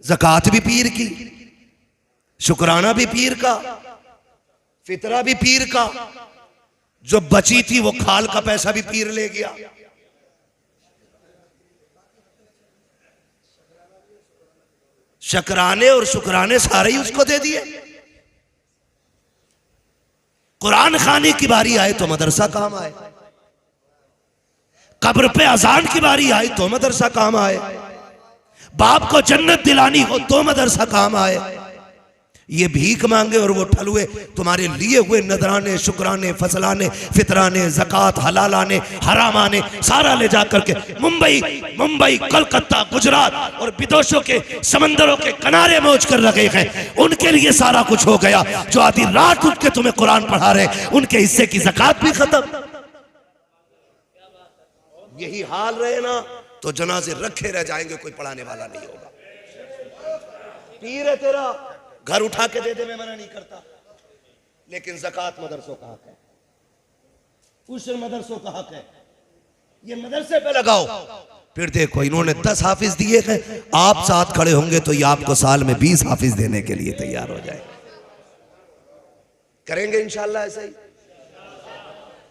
ज़कात भी पीर की, शुक्राना भी पीर का, फितरा भी पीर का, जो बची थी वो खाल का पैसा भी पीर ले गया। शकराने और शुक्राने सारे ही उसको दे दिए। कुरान खाने की बारी आए तो मदरसा काम आए, कब्र पे अजान की बारी आई तो मदरसा काम आए, बाप को जन्नत दिलानी हो तो मदरसा काम आए। ये भीख मांगे और वो ठलुए तुम्हारे लिए हुए नजराने, शुक्राने, फसलाने, फितराने, ज़कात, हलालाने, हरामाने सारा ले जा करके मुंबई, कलकत्ता, गुजरात और विदेशों के समंदरों के किनारे मौज कर रखे हैं। उनके लिए सारा कुछ हो गया। जो आधी रात उठ के तुम्हें कुरान पढ़ा रहे, उनके हिस्से की ज़कात भी खत्म। यही हाल रहे ना तो जनाजे रखे रह जाएंगे, कोई पढ़ाने वाला नहीं होगा। पीर है तेरा, घर उठा के दे दे, मैं मना नहीं करता, लेकिन ज़कात मदरसों का हक है, उस मदरसों का हक है। ये मदरसे पे लगाओ। फिर देखो, इन्होंने 10 हाफिज दिए हैं, आप साथ खड़े होंगे तो ये आपको साल में 20 हाफिज देने के लिए तैयार हो जाए। करेंगे इंशाल्लाह ऐसा ही।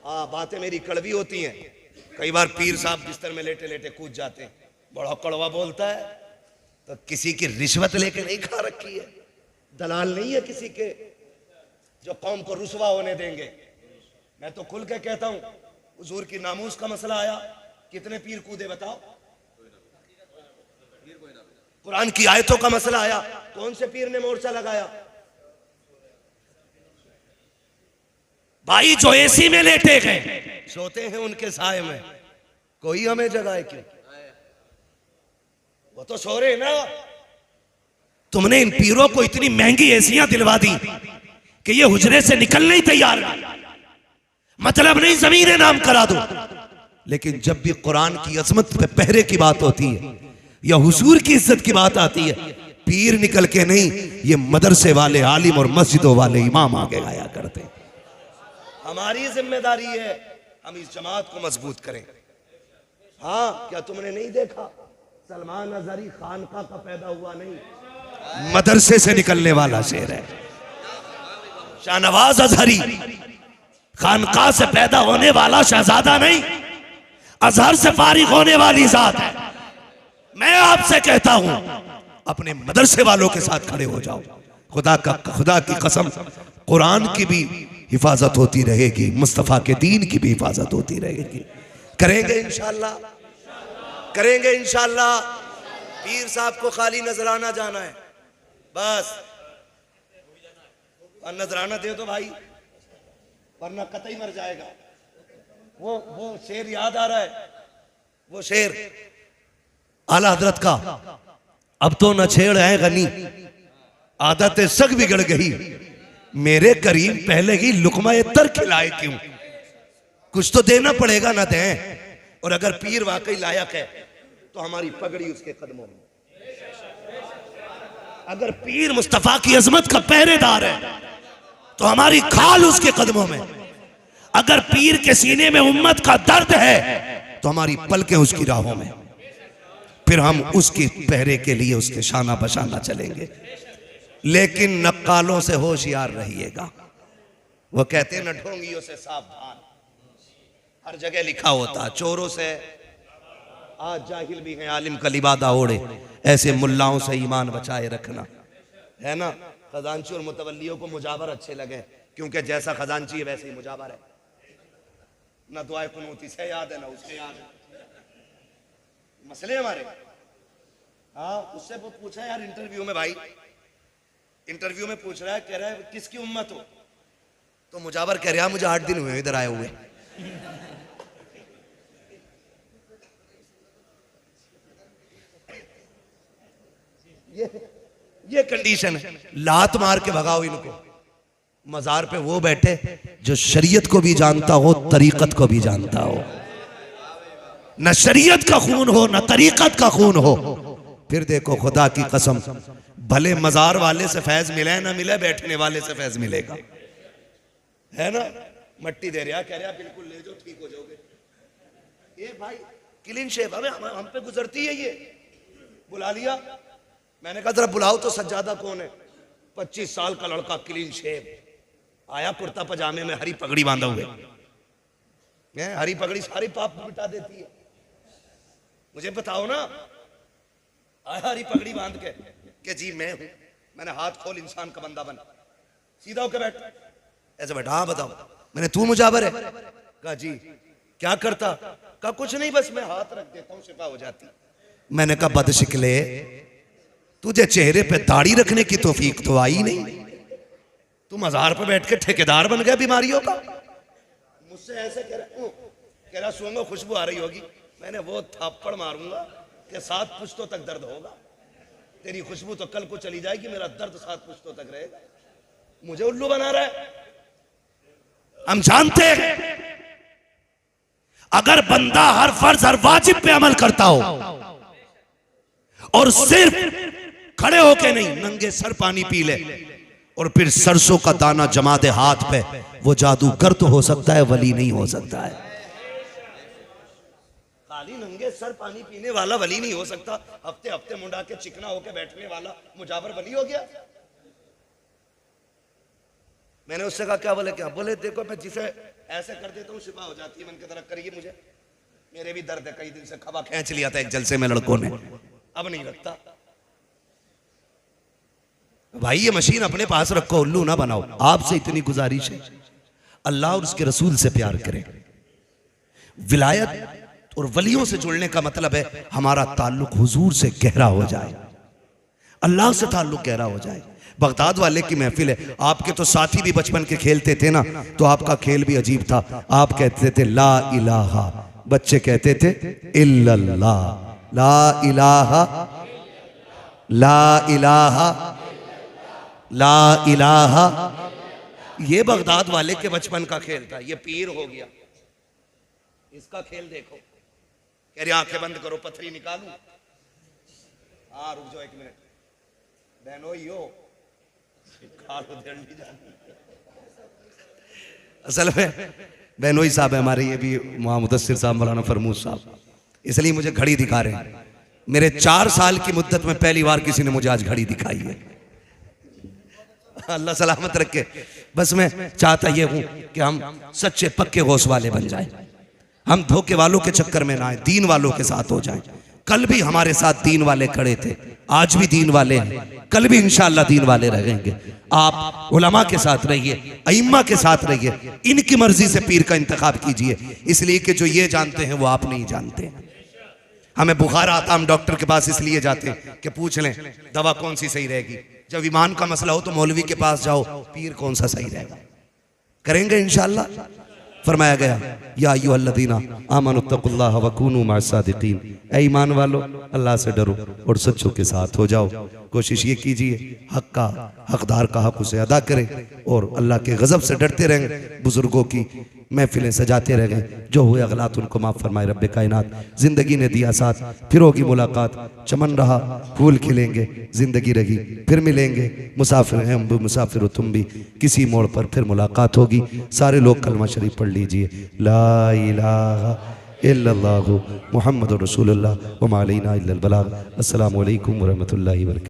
हाँ, बातें मेरी कड़वी होती हैं, कई बार पीर साहब बिस्तर में लेटे लेटे कूद जाते हैं, बड़ा कड़वा बोलता है, तो किसी की रिश्वत लेके नहीं खा रखी है, दलाल नहीं है किसी के जो कौम को रुसवा होने देंगे। मैं तो खुल के कहता हूं, हुजूर की नामूस का मसला आया, कितने पीर कूदे बताओ? कुरान की आयतों का मसला आया, कौन से पीर ने मोर्चा लगाया? भाई जो एसी में लेटे गए सोते हैं उनके साए में, कोई हमें जगाए क्यों? वो तो सो रहे ना। तुमने इन पीरों को इतनी महंगी एसियां दिलवा दी कि ये हुजरे से निकलने ही तैयार नहीं। मतलब नहीं जमीन नाम करा दो, लेकिन जब भी कुरान की अजमत पे पहरे की बात होती है या हुजूर की इज्जत की बात आती है, पीर निकल के नहीं, ये मदरसे वाले आलिम और मस्जिदों वाले इमाम आगे गाया करते हैं। हमारी जिम्मेदारी है हम इस जमात को मजबूत करें। हाँ, क्या तुमने नहीं देखा, सलमान अजहरी खानका का पैदा हुआ नहीं, मदरसे से निकलने वाला शेर है। शाहनवाज अजहरी खानका से पैदा होने वाला शहजादा नहीं, अजहर से फारिग होने वाली जात है। मैं आपसे कहता हूं, अपने मदरसे वालों के साथ खड़े हो जाओ। खुदा की कसम, कुरान की भी हिफाजत होती रहेगी, मुस्तफ़ा के दीन की भी हिफाजत होती रहेगी। करेंगे इंशाअल्लाह, करेंगे इंशाअल्लाह। पीर साहब को खाली नजराना जाना है बस, और नजराना दे दो भाई, वरना कतई मर जाएगा। वो शेर याद आ रहा है, वो शेर आला हजरत का, अब तो न छेड़ है गनी, आदतें सग बिगड़ गई, मेरे करीम पहले ही लुकमा तर खिलाए क्यों। कुछ तो देना पड़ेगा ना दें। और अगर पीर वाकई लायक है तो हमारी पगड़ी उसके कदमों में। अगर पीर मुस्तफा की अजमत का पहरेदार है तो हमारी खाल उसके कदमों में। अगर पीर के सीने में उम्मत का दर्द है तो हमारी पलकें उसकी राहों में। फिर हम उसकी पहरे के लिए उसके शाना बशाना चलेंगे। लेकिन नक्कालों से होशियार रहिएगा। वो कहते हैं न ढोंगियों से सावधान, हर जगह लिखा होता, चोरों से आज जाहिल भी हैं आलिम का लिबादा ओढ़े, ऐसे मुल्लाओं से ईमान बचाए रखना, है ना। खजांची और मुतवल्लियों को मुजावर अच्छे लगे, क्योंकि जैसा खजांची है वैसे ही मुजावर है। ना दुआए कुनूती से याद है ना उससे याद है। मसले हमारे। हाँ, उससे वो पूछा यार इंटरव्यू में, भाई इंटरव्यू में पूछ रहा है, कह रहा है किसकी उम्मत हो, तो मुजावर कह रहा मुझे 8 दिन हुए इधर आए हुए। ये कंडीशन है। लात मार के भगाओ इनको। मजार पे वो बैठे जो शरीयत को भी जानता हो, तरीकत को भी जानता हो। न शरीयत का खून हो न तरीकत का खून हो। फिर देखो खुदा की कसम, भले मजार वाले से फैज मिले ना मिले, बैठने वाले से फैज मिलेगा, है ना। मट्टी दे रहा, कह रहा बिल्कुल ले जाओ, ठीक हो जाओगे। ये भाई क्लीन शेव, हमें हम पे गुजरती है ये। बुला लिया, मैंने कहा जरा बुलाओ तो सज्जादा कौन है। 25 साल का लड़का क्लीन शेव आया, कुर्ता पजामे में, हरी पगड़ी बांधा हुए। हरी पगड़ी सारी पाप मिटा देती है। मुझे बताओ ना, आया हरी पगड़ी बांध के जी मैं हूं। मैंने हाथ खोल, इंसान का बंदा बन, सीधा होके बैठ, ऐसे बैठा। हाँ बताओ। मैंने तू मुजावर है? कहा जी। क्या करता? कहा कुछ नहीं, बस मैं हाथ रख देता हूं शिफा हो जाती। मैंने कहा बदशिकले, तुझे चेहरे पे दाढ़ी रखने की तौफीक तो आई नहीं, तू मजार पे बैठ के ठेकेदार बन गया बीमारियों का। मुझसे ऐसे कह रहा सूंघो खुशबू आ रही होगी। मैंने वो थप्पड़ मारूंगा कि 7 पुश्तों तक दर्द होगा। तेरी खुशबू तो कल को चली जाएगी, मेरा दर्द 7 पुश्तों तक रहेगा। मुझे उल्लू बना रहा है। हम जानते हैं अगर बंदा हर फर्ज हर वाजिब पे अमल करता हो और सिर्फ खड़े होके नहीं, नंगे सर पानी पी ले और फिर सरसों का दाना जमा दे हाथ पे, वो जादूगर तो हो सकता है, वली नहीं हो सकता है। खाली नंगे सर पानी पीने वाला वली नहीं हो सकता। हफ्ते हफ्ते मुंडा के चिकना होके बैठने वाला मुजावर वली हो गया। मैंने उससे कहा क्या? बोले क्या? बोले देखो मैं जिसे ऐसे कर देता हूँ शिफा हो जाती है। मन की तरह करिए, मुझे मेरे भी दर्द है, कई दिन से खबा खींच लिया था एक जलसे में लड़कों ने, अब नहीं लगता। भाई ये मशीन अपने पास रखो, उल्लू ना बनाओ। आपसे इतनी गुजारिश है, अल्लाह और उसके रसूल से प्यार करें। विलायत और वलियों से जुड़ने का मतलब है हमारा ताल्लुक हुजूर से गहरा हो जाए, अल्लाह से ताल्लुक गहरा हो जाए। बगदाद वाले की महफिल है। आपके तो साथी भी बचपन के खेलते थे ना, तो आपका खेल भी अजीब था। आप कहते थे ला इलाहा, बच्चे कहते थे इल्लल्लाह। ला इलाहा, ला इलाहा, ला इलाहा। ये बगदाद वाले के बचपन का खेल था। ये पीर हो गया, इसका खेल देखो। कह रही आंखें बंद करो, पथरी निकालू। हाँ रुक जाओ 1 मिनट बहनोई हो, असल में बहनोई साहब है हमारे, ये भी मुदस्सिर साहब, मौलाना फरमूद साहब, इसलिए मुझे घड़ी दिखा रहे हैं। मेरे 4 साल की मुद्दत में पहली बार किसी ने मुझे आज घड़ी दिखाई है। अल्लाह सलामत रखे। बस मैं चाहता ये हूं कि हम सच्चे पक्के गौस वाले बन जाएं, हम धोखे वालों के चक्कर में ना आए, दीन वालों के साथ हो जाएं। कल भी हमारे साथ दीन वाले खड़े थे, आज भी दीन वाले हैं, कल भी इंशाअल्लाह दीन वाले रहेंगे। आप उलमा के साथ रहिए, अइम्मा के साथ रहिए, इनकी मर्जी से पीर का इंतखाब कीजिए, इसलिए कि जो ये जानते हैं वो आप नहीं जानते। हमें बुखार आता, हम डॉक्टर के पास इसलिए जाते हैं कि पूछ लें दवा कौन सी सही रहेगी। जब ईमान का मसला हो तो मौलवी के पास जाओ, पीर कौन सा सही रहेगा। करेंगे इंशाअल्लाह। फरमाया गया या अय्युहल्लज़ीना आमनुत्तकुल्लाह वकूनू मअस्सादिकीन, ऐ ईमान वालो अल्लाह से डरो और सच्चों के साथ हो जाओ। कोशिश ये कीजिए हक का हकदार का हक उसे अदा करें और अल्लाह के गजब से डरते रहें। बुजुर्गों की महफिलें सजाते रह गए, जो हुए अगलात उनको माफ़ फरमाए रब्बे कायनात। जिंदगी ने दिया साथ, फिर होगी मुलाकात, चमन रहा फूल खिलेंगे, जिंदगी रही फिर मिलेंगे, मुसाफिर हैं हम भी मुसाफिर हो तुम भी, किसी मोड़ पर फिर मुलाकात होगी। सारे लोग कलमा शरीफ पढ़ लीजिए, ला इलाहा इल्लल्लाहु मुहम्मदुर रसूलुल्लाह व मा अलैना इल्लल बलाग। अस्सलामु अलैकुम व रहमतुल्लाहि व बरकातहू।